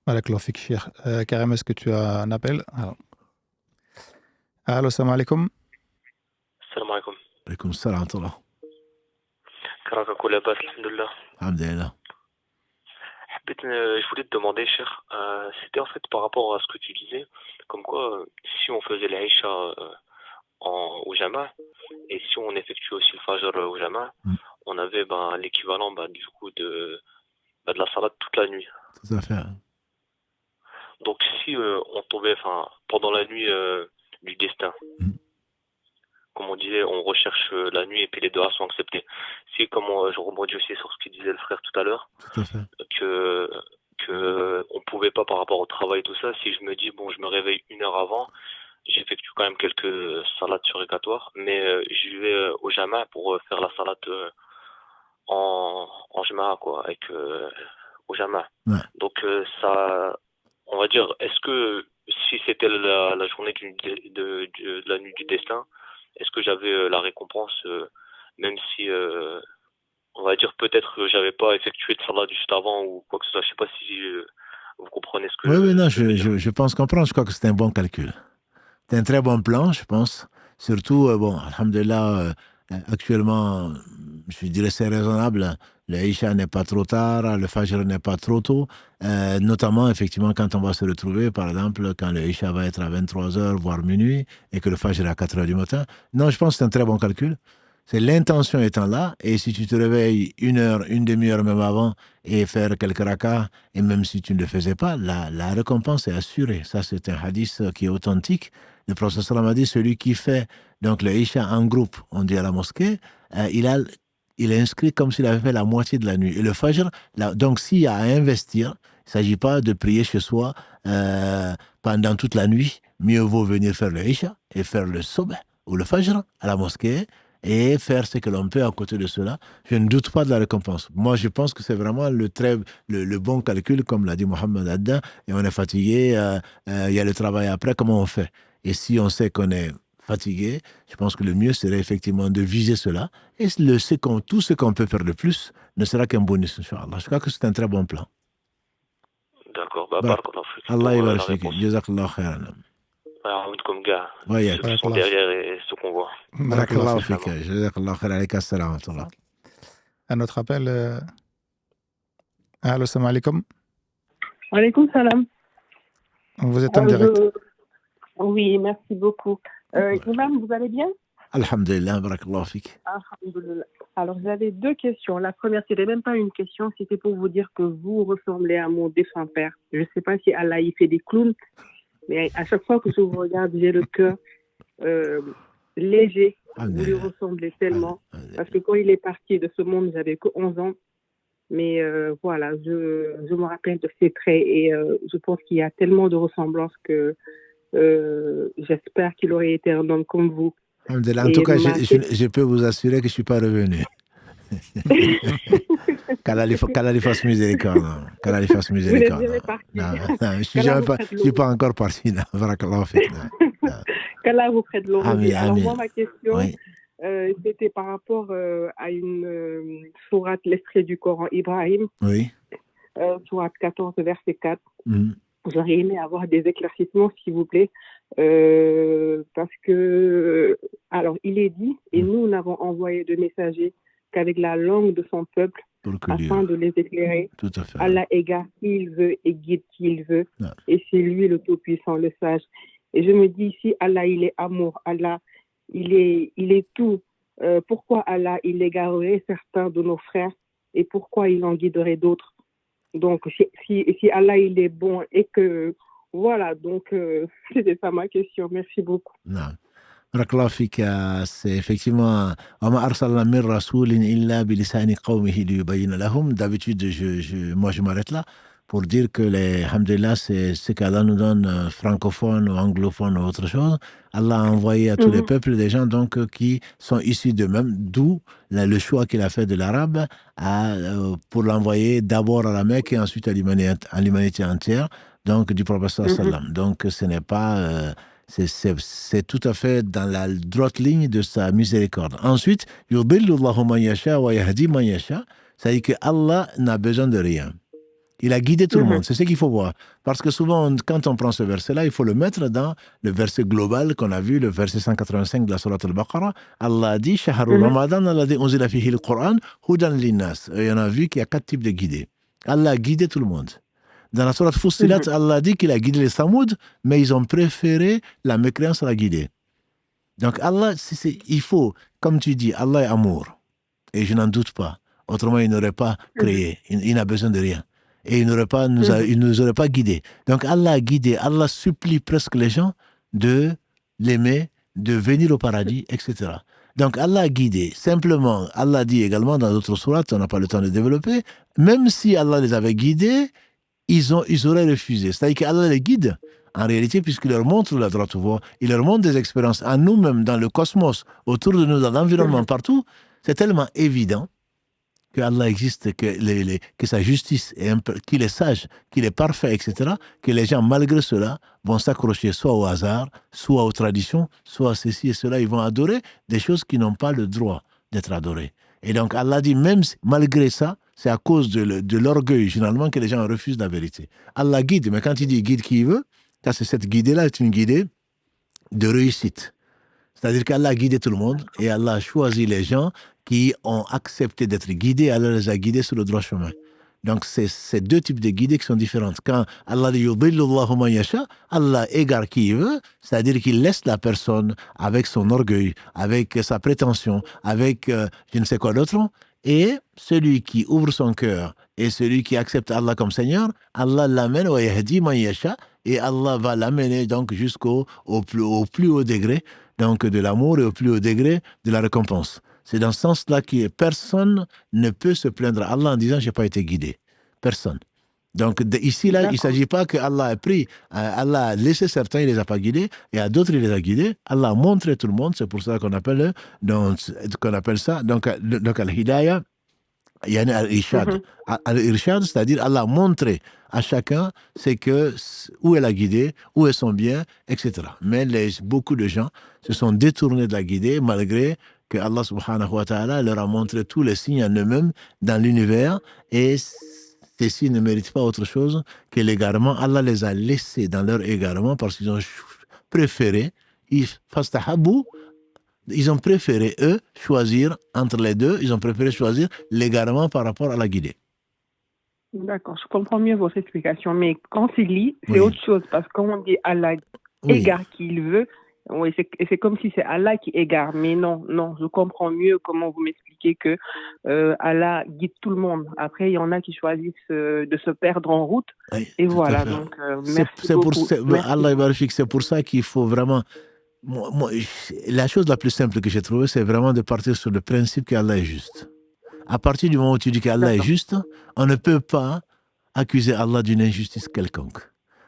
Barakallahu fik, Cheikh. Karim, est-ce que tu as un appel? Allô, salam alaikum. Salam alaikum. Alaikum salam wa Karaka Koula Bas, alhamdulillah. Alhamdulillah. Je voulais te demander, cher, c'était en fait par rapport à ce que tu disais, comme quoi si on faisait l'Aïcha au Jama, et si on effectuait aussi le Fajr au Jama, on avait l'équivalent du coup de la salat toute la nuit. Tout à fait. Donc si on tombait pendant la nuit du destin, comme on disait, on recherche la nuit et puis les doigts sont acceptés. Si, comme je rebondis aussi sur ce qu'il disait le frère tout à l'heure, que on pouvait pas par rapport au travail et tout ça, si je me dis, bon, je me réveille 1 heure avant, j'effectue quand même quelques salades surrogatoires, mais je vais au Jama pour faire la salade en Jama, quoi, avec au Jama. Ouais. Donc ça, on va dire, est-ce que si c'était la journée de la nuit du destin, est-ce que j'avais la récompense, même si, on va dire, peut-être que j'avais pas effectué de salat juste avant ou quoi que ce soit. Je sais pas si vous comprenez ce que... Oui, non, je pense comprendre. Je crois que c'est un bon calcul. C'est un très bon plan, je pense. Surtout, alhamdulillah, actuellement, je dirais c'est raisonnable. Le Isha n'est pas trop tard, le Fajr n'est pas trop tôt. Notamment, effectivement, quand on va se retrouver, par exemple, quand le Isha va être à 23h, voire minuit, et que le Fajr est à 4h du matin. Non, je pense que c'est un très bon calcul. C'est l'intention étant là, et si tu te réveilles 1 heure, une demi-heure même avant, et faire quelques rakas, et même si tu ne le faisais pas, la récompense est assurée. Ça, c'est un hadith qui est authentique. Le prophète sallam a dit, celui qui fait donc le Isha en groupe, on dit à la mosquée, il est inscrit comme s'il avait fait la moitié de la nuit. Et le Fajr, donc s'il y a à investir, il ne s'agit pas de prier chez soi pendant toute la nuit. Mieux vaut venir faire le Isha et faire le Subh ou le Fajr à la mosquée et faire ce que l'on peut à côté de cela. Je ne doute pas de la récompense. Moi, je pense que c'est vraiment le bon calcul, comme l'a dit Mohamed Adda, et on est fatigué, il y a le travail après, comment on fait? Et si on sait qu'on est fatigué, je pense que le mieux serait effectivement de viser cela, et tout ce qu'on peut faire de plus ne sera qu'un bonus, Inch'Allah. Je crois que c'est un très bon plan. D'accord. d'accord. Bah, Barak. barakallahu fik Allah pour la يبارك فيك. réponse. جزاك الله خيرا. Alors, comme gars, وياك. ceux qui sont Barakallah. derrière et ceux qu'on voit. بارك Barakallah الله fik. فيك. جزاك الله خير. عليك السلام ورحمة الله. Un autre appel. Allô, salam alaikum. Alaikum salam. Vous êtes en direct. Oui, merci beaucoup. Imam, vous allez bien? Alhamdulillah, barakallahu fik. Alhamdulillah. Alors, j'avais deux questions. La première, c'était même pas une question, c'était pour vous dire que vous ressemblez à mon défunt père. Je ne sais pas si Allah y fait des clowns, mais à chaque fois que je vous regarde, j'ai le cœur léger. Vous lui ressemblez tellement. Parce que quand il est parti de ce monde, j'avais que 11 ans. Mais voilà, je me rappelle de ses traits et je pense qu'il y a tellement de ressemblances que j'espère qu'il aurait été un homme comme vous. En tout cas, je peux vous assurer que je ne suis pas revenu. Qu'Allah lui fasse miséricorde. Qu'Allah lui fasse miséricorde. Vous n'êtes jamais parti. Non, je ne suis pas encore parti. Qu'Allah vous prête l'eau. Alors moi, ma question, oui. C'était par rapport à une sourate, l'extrait du Coran Ibrahim, oui. Sourate 14, verset 4. Mm. J'aurais aimé avoir des éclaircissements, s'il vous plaît, parce que, alors, il est dit, et nous n'avons envoyé de messagers qu'avec la langue de son peuple, afin de les éclairer. Tout à fait. Allah égare qui il veut et guide qui il veut, non. Et c'est lui le Tout-Puissant, le Sage. Et je me dis ici, Allah, il est amour, Allah, il est tout. Pourquoi Allah, il égarerait certains de nos frères et pourquoi il en guiderait d'autres? Donc, si Allah, il est bon et que, voilà, donc, c'était ça ma question. Merci beaucoup. Non. Barakallahu fik, c'est effectivement وما أرسلنا من رسول إلا بلسان قومه ليبين لهم. D'habitude, moi je m'arrête là pour dire que alhamdulillah, c'est ce qu'Allah nous donne, francophone ou anglophone ou autre chose. Allah a envoyé à tous les peuples des gens donc qui sont issus d'eux-mêmes, d'où le choix qu'il a fait de l'arabe pour l'envoyer d'abord à la Mecque et ensuite à l'humanité entière, donc du prophète sallam. Donc ce n'est pas... c'est tout à fait dans la droite ligne de sa miséricorde. Ensuite, yudillu Allahu man yasha wa yahdi man yasha, c'est-à-dire que Allah n'a besoin de rien. Il a guidé tout le monde, c'est ce qu'il faut voir. Parce que souvent, quand on prend ce verset-là, il faut le mettre dans le verset global qu'on a vu, le verset 185 de la Sourate al-Baqarah. Allah a dit, Shahrul Ramadan, alladhi unzila fihi al-Qur'an, hudan linnas. Et on a vu qu'il y a 4 types de guidés. Allah a guidé tout le monde. Dans la Sourate Fussilat, Allah a dit qu'il a guidé les Samoud, mais ils ont préféré la mécréance à la guider. Donc Allah, il faut, comme tu dis, Allah est amour. Et je n'en doute pas. Autrement, il n'aurait pas créé. Il n'a besoin de rien. Et il ne nous aurait pas guidés. Donc Allah a guidé. Allah supplie presque les gens de l'aimer, de venir au paradis, etc. Donc Allah a guidé. Simplement, Allah dit également dans d'autres sourates, on n'a pas le temps de développer, même si Allah les avait guidés, ils auraient refusé. C'est-à-dire qu'Allah les guide, en réalité, puisqu'il leur montre la droite voie, il leur montre des expériences à nous-mêmes, dans le cosmos, autour de nous, dans l'environnement, partout. C'est tellement évident que Allah existe, que sa justice, qu'il est sage, qu'il est parfait, etc., que les gens, malgré cela, vont s'accrocher soit au hasard, soit aux traditions, soit à ceci et cela. Ils vont adorer des choses qui n'ont pas le droit d'être adorées. Et donc Allah dit, même malgré ça, c'est à cause de l'orgueil, généralement, que les gens refusent la vérité. Allah guide, mais quand il dit guide qui il veut, cette guidée-là est une guidée de réussite. C'est-à-dire qu'Allah a guidé tout le monde et Allah a choisi les gens qui ont accepté d'être guidés, Allah les a guidés sur le droit chemin. Donc, c'est 2 types de guidées qui sont différentes. Quand Allah dit yudillu Allahu man yasha, Allah égare qui il veut, c'est-à-dire qu'il laisse la personne avec son orgueil, avec sa prétention, avec je ne sais quoi d'autre. Et celui qui ouvre son cœur et celui qui accepte Allah comme Seigneur, Allah l'amène wa yahdi man yasha, et Allah va l'amener donc jusqu'au plus haut degré donc de l'amour et au plus haut degré de la récompense. C'est dans ce sens-là que personne ne peut se plaindre à Allah en disant « j'ai pas été guidé ». Personne. Donc ici, là, il ne s'agit pas que Allah a pris, Allah a laissé certains, il ne les a pas guidés, et à d'autres, il les a guidés. Allah a montré tout le monde, c'est pour ça qu'on appelle ça, donc al-hidayah, yani al-irshad. Al-irshad, c'est-à-dire Allah a montré à chacun où est la guidée, où est son bien, etc. Mais beaucoup de gens se sont détournés de la guidée malgré que Allah subhanahu wa ta'ala leur a montré tous les signes en eux-mêmes dans l'univers, et ceux-ci ne méritent pas autre chose que l'égarement. Allah les a laissés dans leur égarement parce qu'ils ont préféré, ils ont préféré, eux, choisir entre les deux, ils ont préféré choisir l'égarement par rapport à la guidée. D'accord, je comprends mieux votre explication, mais quand c'est lit, c'est Oui. autre chose, parce que quand on dit Allah Oui. égare qui il veut, oui, c'est comme si c'est Allah qui égare, mais non, je comprends mieux comment vous m'expliquez que Allah guide tout le monde. Après, il y en a qui choisissent de se perdre en route, Oui, et tout à voilà, fait. donc merci C'est beaucoup. Merci. Allah Ibarik, c'est pour ça qu'il faut vraiment... la chose la plus simple que j'ai trouvée, c'est vraiment de partir sur le principe qu'Allah est juste. À partir du moment où tu dis qu'Allah est juste, on ne peut pas accuser Allah d'une injustice quelconque.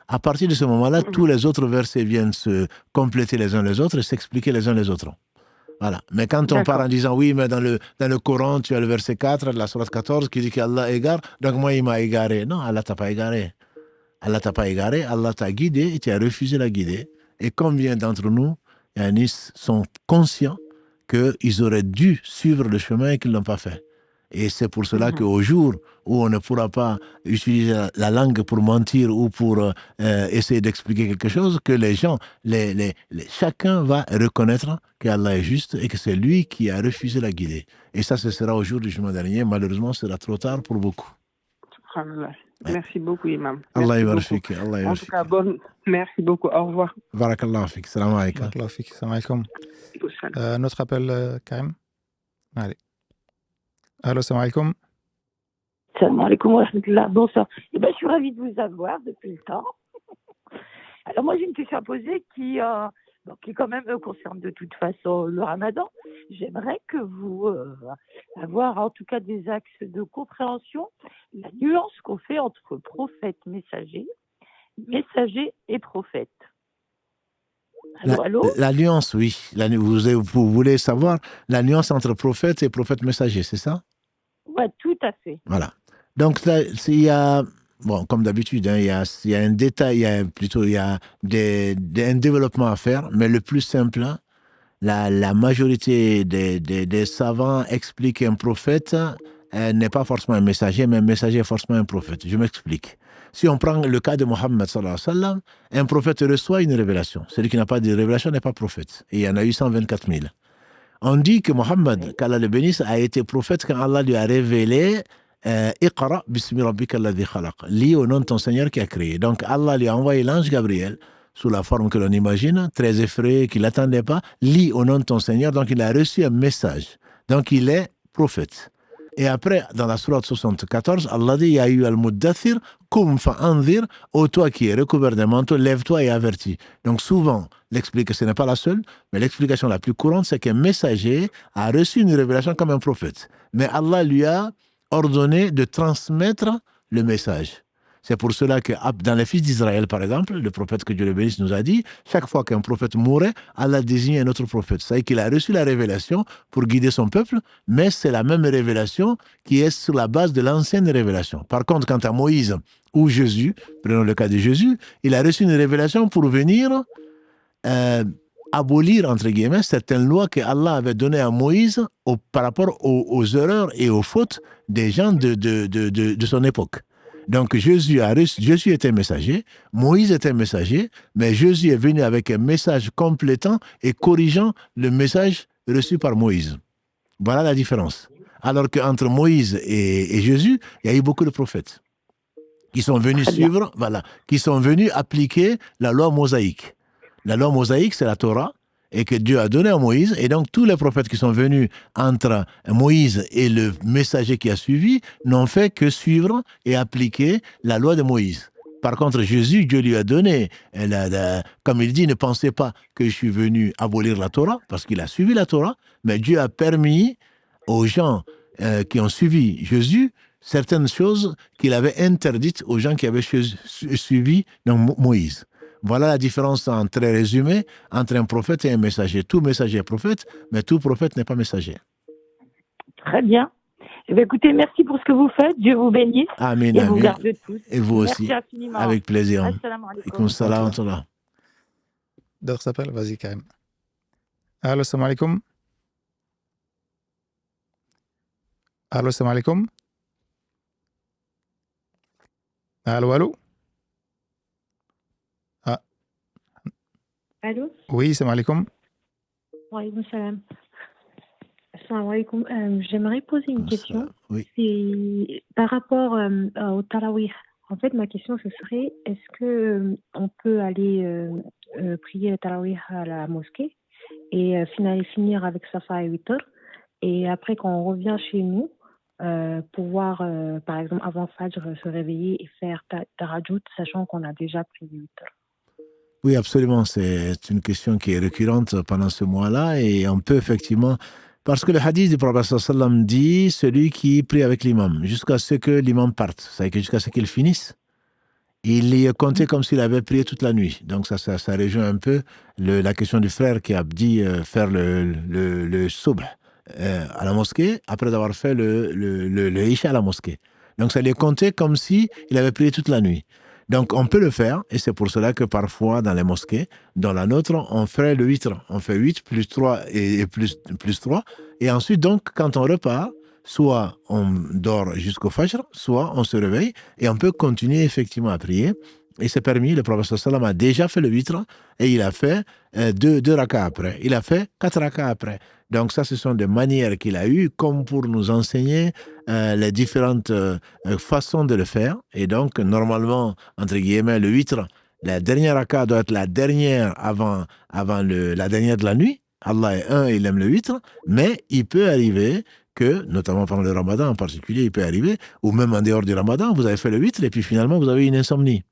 À partir de ce moment-là, tous les autres versets viennent se compléter les uns les autres et s'expliquer les uns les autres. Voilà. Mais quand on part en disant oui, mais dans le Coran, tu as le verset 4 de la sourate 14 qui dit qu'Allah égare, donc moi il m'a égaré. Non, Allah t'a pas égaré. Allah t'a pas égaré, Allah t'a guidé et tu as refusé la guider. Et combien d'entre nous, Yanis, sont conscients qu'ils auraient dû suivre le chemin et qu'ils ne l'ont pas fait. Et c'est pour cela qu'au jour où on ne pourra pas utiliser la langue pour mentir ou pour essayer d'expliquer quelque chose, que les gens, chacun va reconnaître qu'Allah est juste et que c'est lui qui a refusé la guider. Et ça, ce sera au jour du jugement dernier. Malheureusement, ce sera trop tard pour beaucoup. Subhanallah. Merci beaucoup, Imam. Allah Merci beaucoup. En tout cas, merci beaucoup. Au revoir. Barakallah fik. Salam alaikum. Barakallah fik. Salam alaikum. Notre appel, Karim. Allez. Allô, salam alaikum. Salam alaikum wa rahmatullah. Bonsoir. Eh ben, je suis ravie de vous avoir depuis le temps. Alors, moi, j'ai une question à poser qui quand même concerne de toute façon le ramadan. J'aimerais que vous avoir en tout cas des axes de compréhension, la nuance qu'on fait entre prophète, messager et prophète. Allô. La nuance, oui. Vous voulez savoir la nuance entre prophète et prophète messager, c'est ça? Oui, tout à fait. Voilà. Donc, là, il y a, bon, comme d'habitude, hein, il y a un détail, il y a un développement à faire, mais le plus simple, hein, la majorité des savants expliquent qu'un prophète n'est pas forcément un messager, mais un messager est forcément un prophète. Je m'explique. Si on prend le cas de Mohammed sallallahu alayhi wa sallam, un prophète reçoit une révélation. Celui qui n'a pas de révélation n'est pas prophète. Et il y en a eu 124 000. On dit que Mohammed, qu'Allah le bénisse, a été prophète quand Allah lui a révélé Iqra bismi rabbika alladhi khalaq. Lis au nom de ton Seigneur qui a créé. Donc Allah lui a envoyé l'ange Gabriel sous la forme que l'on imagine, très effrayé, qu'il n'attendait pas. Lis au nom de ton Seigneur. Donc il a reçu un message. Donc il est prophète. Et après, dans la sourate 74, Allah dit, Ya ayyuhal muddathir, kum fa'anzir, ô toi qui es recouvert d'un manteau, lève-toi et avertis. Donc souvent, ce n'est pas la seule, mais l'explication la plus courante, c'est qu'un messager a reçu une révélation comme un prophète. Mais Allah lui a ordonné de transmettre le message. C'est pour cela que dans les fils d'Israël, par exemple, le prophète que Dieu le bénisse nous a dit, chaque fois qu'un prophète mourait, Allah désigne un autre prophète. C'est-à-dire qu'il a reçu la révélation pour guider son peuple, mais c'est la même révélation qui est sur la base de l'ancienne révélation. Par contre, quant à Moïse ou Jésus, prenons le cas de Jésus, il a reçu une révélation pour venir abolir, entre guillemets, certaines lois que Allah avait données à Moïse par rapport aux erreurs et aux fautes des gens de son époque. Donc Jésus était messager, Moïse était messager, mais Jésus est venu avec un message complétant et corrigeant le message reçu par Moïse. Voilà la différence. Alors qu'entre Moïse et Jésus, il y a eu beaucoup de prophètes qui sont venus suivre, qui sont venus appliquer la loi mosaïque. La loi mosaïque, c'est la Torah, et que Dieu a donné à Moïse. Et donc, tous les prophètes qui sont venus entre Moïse et le messager qui a suivi n'ont fait que suivre et appliquer la loi de Moïse. Par contre, Jésus, Dieu lui a donné, comme il dit, ne pensez pas que je suis venu abolir la Torah, parce qu'il a suivi la Torah, mais Dieu a permis aux gens qui ont suivi Jésus certaines choses qu'il avait interdites aux gens qui avaient suivi donc, Moïse. Voilà la différence, en très résumé, entre un prophète et un messager. Tout messager est prophète, mais tout prophète n'est pas messager. Très bien. Eh bien, écoutez, merci pour ce que vous faites. Dieu vous bénisse. Amen, et amen. vous garde tous. Et vous merci aussi. Infiniment. Avec plaisir. Assalamu alaikum. D'autres s'appellent? Vas-y, Karim. Allô, salam alaikum. Allô, salam alaikum. Allô, allô? Ah, Allô? oui, salam alaikum. Wa alaykoum salam. Assalamu alaikum. J'aimerais poser une question. Oui. C'est par rapport au tarawih. En fait, ma question, ce serait, est-ce que on peut aller prier le tarawih à la mosquée et finir avec Safa et Witr, et après, quand on revient chez nous, pouvoir, par exemple, avant Fajr, se réveiller et faire Tahajjud, sachant qu'on a déjà prié Witr? Oui, absolument. C'est une question qui est récurrente pendant ce mois-là et on peut effectivement... Parce que le hadith du prophète sallam dit celui qui prie avec l'imam jusqu'à ce que l'imam parte, c'est-à-dire que jusqu'à ce qu'il finisse, il y est compté comme s'il avait prié toute la nuit. Donc ça rejoint un peu la question du frère qui a dit faire le subh à la mosquée après avoir fait le isha à la mosquée. Donc ça lui est compté comme s'il avait prié toute la nuit. Donc on peut le faire, et c'est pour cela que parfois dans les mosquées, dans la nôtre, on fait le 8, on fait 8 plus 3 et plus 3, et ensuite donc quand on repart, soit on dort jusqu'au Fajr, soit on se réveille, et on peut continuer effectivement à prier, et c'est permis. Le prophète sallam a déjà fait le 8, et il a fait deux rakas après, il a fait 4 rakas après. Donc ça, ce sont des manières qu'il a eues comme pour nous enseigner les différentes façons de le faire. Et donc, normalement, entre guillemets, le 8, la dernière raka doit être la dernière avant la dernière de la nuit. Allah est un, il aime le 8, mais il peut arriver que, notamment pendant le ramadan en particulier, il peut arriver, ou même en dehors du ramadan, vous avez fait le 8 et puis finalement, vous avez une insomnie.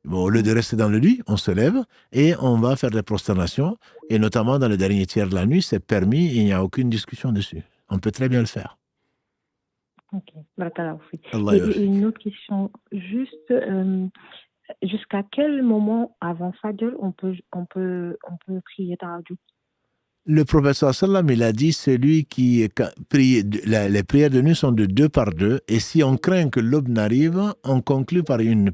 Bon, au lieu de rester dans le lit, on se lève et on va faire des prosternations. Et notamment dans le dernier tiers de la nuit, c'est permis, il n'y a aucune discussion dessus. On peut très bien le faire. Ok, barakallahu fik. Allah Et yarfik. une autre question, juste jusqu'à quel moment avant Fajr on peut prier Tahajjud? Le prophète sallam, il a dit celui qui prie, les prières de nuit sont de 2 par 2, et si on craint que l'aube n'arrive, on conclut par une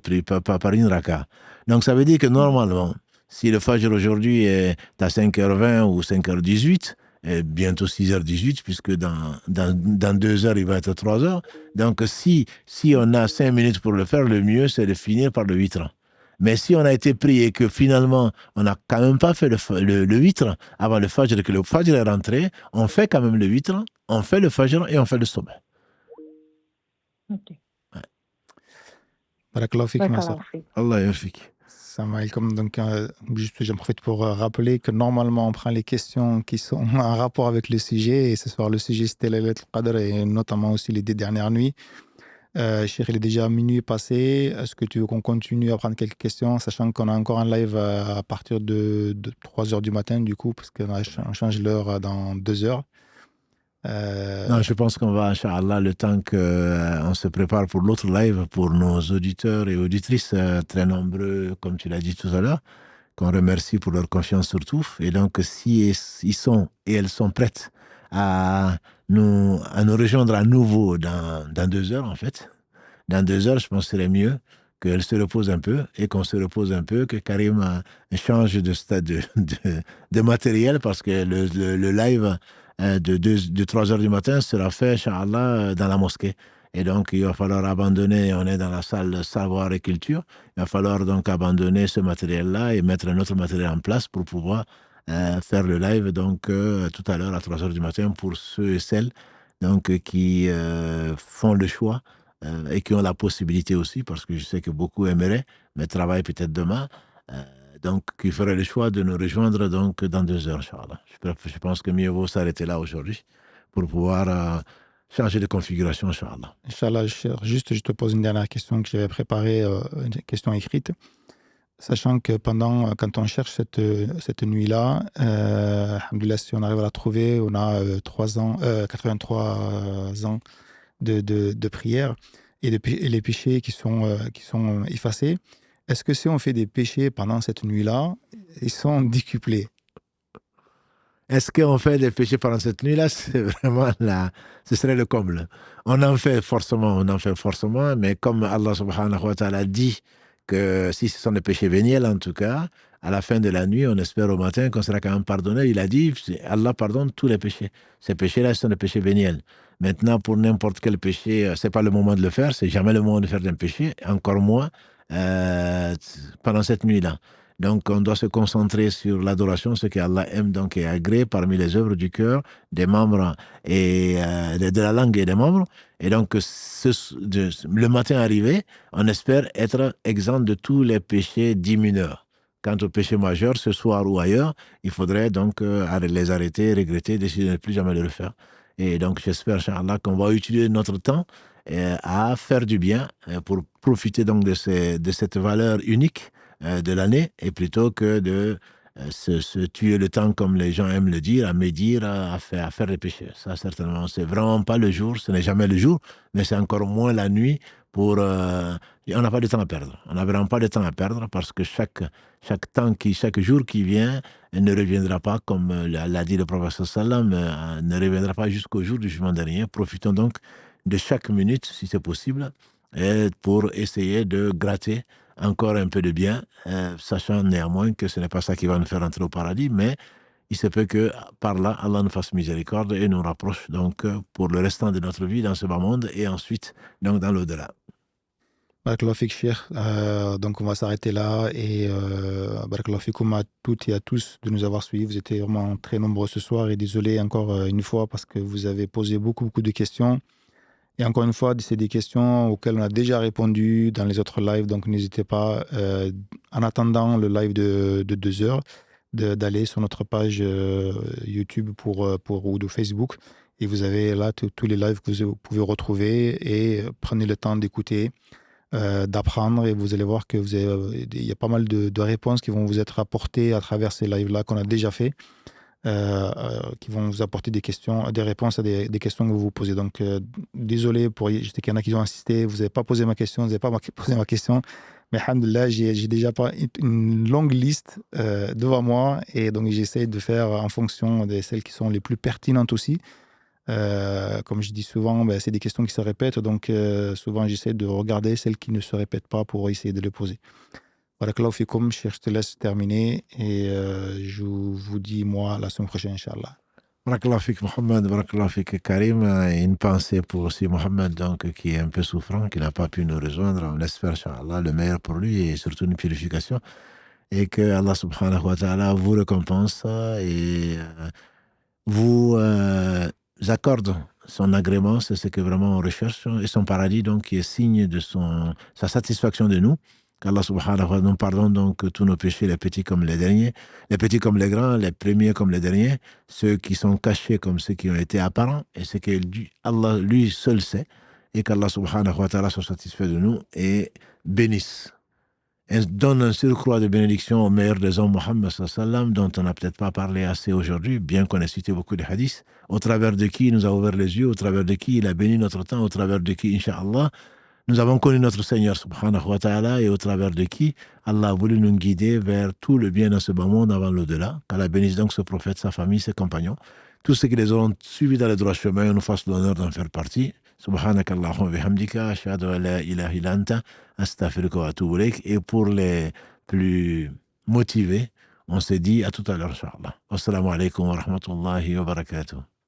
raka. Donc ça veut dire que normalement, si le Fajr aujourd'hui est à 5h20 ou 5h18, et bientôt 6h18, puisque dans 2 heures, il va être 3h, donc si on a 5 minutes pour le faire, le mieux c'est de finir par le 8. Mais si on a été pris et que finalement, on n'a quand même pas fait le 8 avant le Fajr, que le Fajr est rentré, on fait quand même le 8, on fait le Fajr et on fait le Subh. Ok. Barakallahu fik, ma sœur. Barakallahu fik. Allah yarfik. Salam alaikum. Donc, juste, j'en profite pour rappeler que normalement, on prend les questions qui sont en rapport avec le sujet. Et ce soir, le sujet, c'était Laylatul Qadr et notamment aussi les 2 dernières nuits. Cheikh, il est déjà minuit passé. Est-ce que tu veux qu'on continue à prendre quelques questions, sachant qu'on a encore un live à partir de 3h du matin, du coup, parce qu'on change l'heure dans 2 heures. Non, je pense qu'on va, Inch'Allah, le temps qu'on se prépare pour l'autre live, pour nos auditeurs et auditrices très nombreux, comme tu l'as dit tout à l'heure, qu'on remercie pour leur confiance surtout. Et donc, si ils sont et elles sont prêtes à nous rejoindre à nouveau dans 2 heures, en fait, dans 2 heures, je pense que ce serait mieux qu'elles se reposent un peu et qu'on se repose un peu, que Karim change de stade de matériel, parce que le live de 3 heures du matin sera fait, Inch'Allah, dans la mosquée. Et donc, il va falloir abandonner, on est dans la salle savoir et culture, il va falloir donc abandonner ce matériel-là et mettre un autre matériel en place pour pouvoir faire le live donc tout à l'heure à 3 heures du matin pour ceux et celles donc, qui font le choix et qui ont la possibilité aussi, parce que je sais que beaucoup aimeraient, mais travaillent peut-être demain, donc qui feraient le choix de nous rejoindre donc dans 2 heures, Inch'Allah. Je pense que mieux vaut s'arrêter là aujourd'hui pour pouvoir changer de configuration, Inch'Allah. Inch'Allah, juste, je te pose une dernière question que j'avais préparée, une question écrite. Sachant que quand on cherche cette nuit-là, alhamdoulilah, si on arrive à la trouver, on a 83 ans de prière et les péchés qui sont effacés. Est-ce que si on fait des péchés pendant cette nuit-là, ils sont décuplés? Est-ce qu'on fait des péchés pendant cette nuit-là? C'est vraiment ce serait le comble. On en fait forcément, mais comme Allah subhanahu wa ta'ala dit que si ce sont des péchés véniels, en tout cas, à la fin de la nuit, on espère au matin qu'on sera quand même pardonné. Il a dit, Allah pardonne tous les péchés. Ces péchés-là, ce sont des péchés véniels. Maintenant, pour n'importe quel péché, c'est pas le moment de le faire, c'est jamais le moment de faire d'un péché, encore moins pendant cette nuit-là. Donc, on doit se concentrer sur l'adoration, ce qu'Allah aime donc et agrée parmi les œuvres du cœur, des membres et de la langue et des membres. Et donc, le matin arrivé, on espère être exempt de tous les péchés dits mineurs. Quant aux péchés majeurs, ce soir ou ailleurs, il faudrait donc les arrêter, regretter, décider de ne plus jamais le faire. Et donc, j'espère, Inch'Allah, qu'on va utiliser notre temps à faire du bien pour profiter donc de cette valeur unique de l'année, et plutôt que de se tuer le temps, comme les gens aiment le dire, à médire, à faire des péchés. Ça, certainement, c'est vraiment pas le jour, ce n'est jamais le jour, mais c'est encore moins la nuit pour... on n'a pas de temps à perdre. On n'a vraiment pas de temps à perdre parce que chaque jour qui vient ne reviendra pas, comme l'a dit le prophète sallam, ne reviendra pas jusqu'au jour du jugement dernier. Profitons donc de chaque minute, si c'est possible, pour essayer de gratter encore un peu de bien, sachant néanmoins que ce n'est pas ça qui va nous faire entrer au paradis, mais il se peut que par là, Allah nous fasse miséricorde et nous rapproche donc pour le restant de notre vie dans ce bas monde et ensuite donc dans l'au-delà. Barakallahu fik, Cheikh. Donc on va s'arrêter là et barakallahu fikoum à toutes et à tous de nous avoir suivis. Vous étiez vraiment très nombreux ce soir et désolé encore une fois parce que vous avez posé beaucoup de questions. Et encore une fois, c'est des questions auxquelles on a déjà répondu dans les autres lives, donc n'hésitez pas, en attendant le live de 2 heures, d'aller sur notre page YouTube ou de Facebook. Et vous avez là tous les lives que vous pouvez retrouver et prenez le temps d'écouter, d'apprendre, et vous allez voir que il y a pas mal de réponses qui vont vous être apportées à travers ces lives-là qu'on a déjà fait. Qui vont vous apporter des réponses à des questions que vous vous posez. Donc, désolé, je sais qu'il y en a qui ont insisté, vous n'avez pas posé ma question, vous n'avez pas posé ma question, mais alhamdoulilah, j'ai déjà une longue liste devant moi, et donc j'essaie de faire en fonction de celles qui sont les plus pertinentes aussi. Comme je dis souvent, c'est des questions qui se répètent, donc souvent j'essaie de regarder celles qui ne se répètent pas pour essayer de les poser. Barakallahu fikoum, je te laisse terminer et je vous dis moi la semaine prochaine, Inch'Allah. Barakallahu fik Mohamed, barakallahu fik Karim. Une pensée pour aussi Mohamed, donc, qui est un peu souffrant, qui n'a pas pu nous rejoindre. On espère, Inch'Allah, le meilleur pour lui et surtout une purification. Et que Allah subhanahu wa ta'ala vous récompense et vous accorde son agrément, c'est ce que vraiment on recherche, et son paradis, donc, qui est signe de sa satisfaction de nous. Qu'Allah subhanahu wa ta'ala nous pardonne donc tous nos péchés, les petits comme les derniers, les petits comme les grands, les premiers comme les derniers, ceux qui sont cachés comme ceux qui ont été apparents, et ce que Allah lui seul sait, et qu'Allah subhanahu wa ta'ala soit satisfait de nous et bénisse. Et donne un surcroît de bénédiction au meilleur des hommes, Mohammed sallam, dont on n'a peut-être pas parlé assez aujourd'hui, bien qu'on ait cité beaucoup de hadiths, au travers de qui il nous a ouvert les yeux, au travers de qui il a béni notre temps, au travers de qui, Inch'Allah, nous avons connu notre Seigneur subhanahu wa ta'ala, et au travers de qui Allah a voulu nous guider vers tout le bien dans ce bas monde avant l'au-delà. Qu'Allah bénisse donc ce prophète, sa famille, ses compagnons, tous ceux qui les auront suivis dans le droit chemin, et nous fasse l'honneur d'en faire partie. Subhanakallahumma bihamdika, ashhadu an la ilaha illa anta, astaghfiruka wa atubu ilayk. Et pour les plus motivés, on se dit à tout à l'heure, Inch'Allah. Wassalamu alaikum wa rahmatullahi wa barakatuh.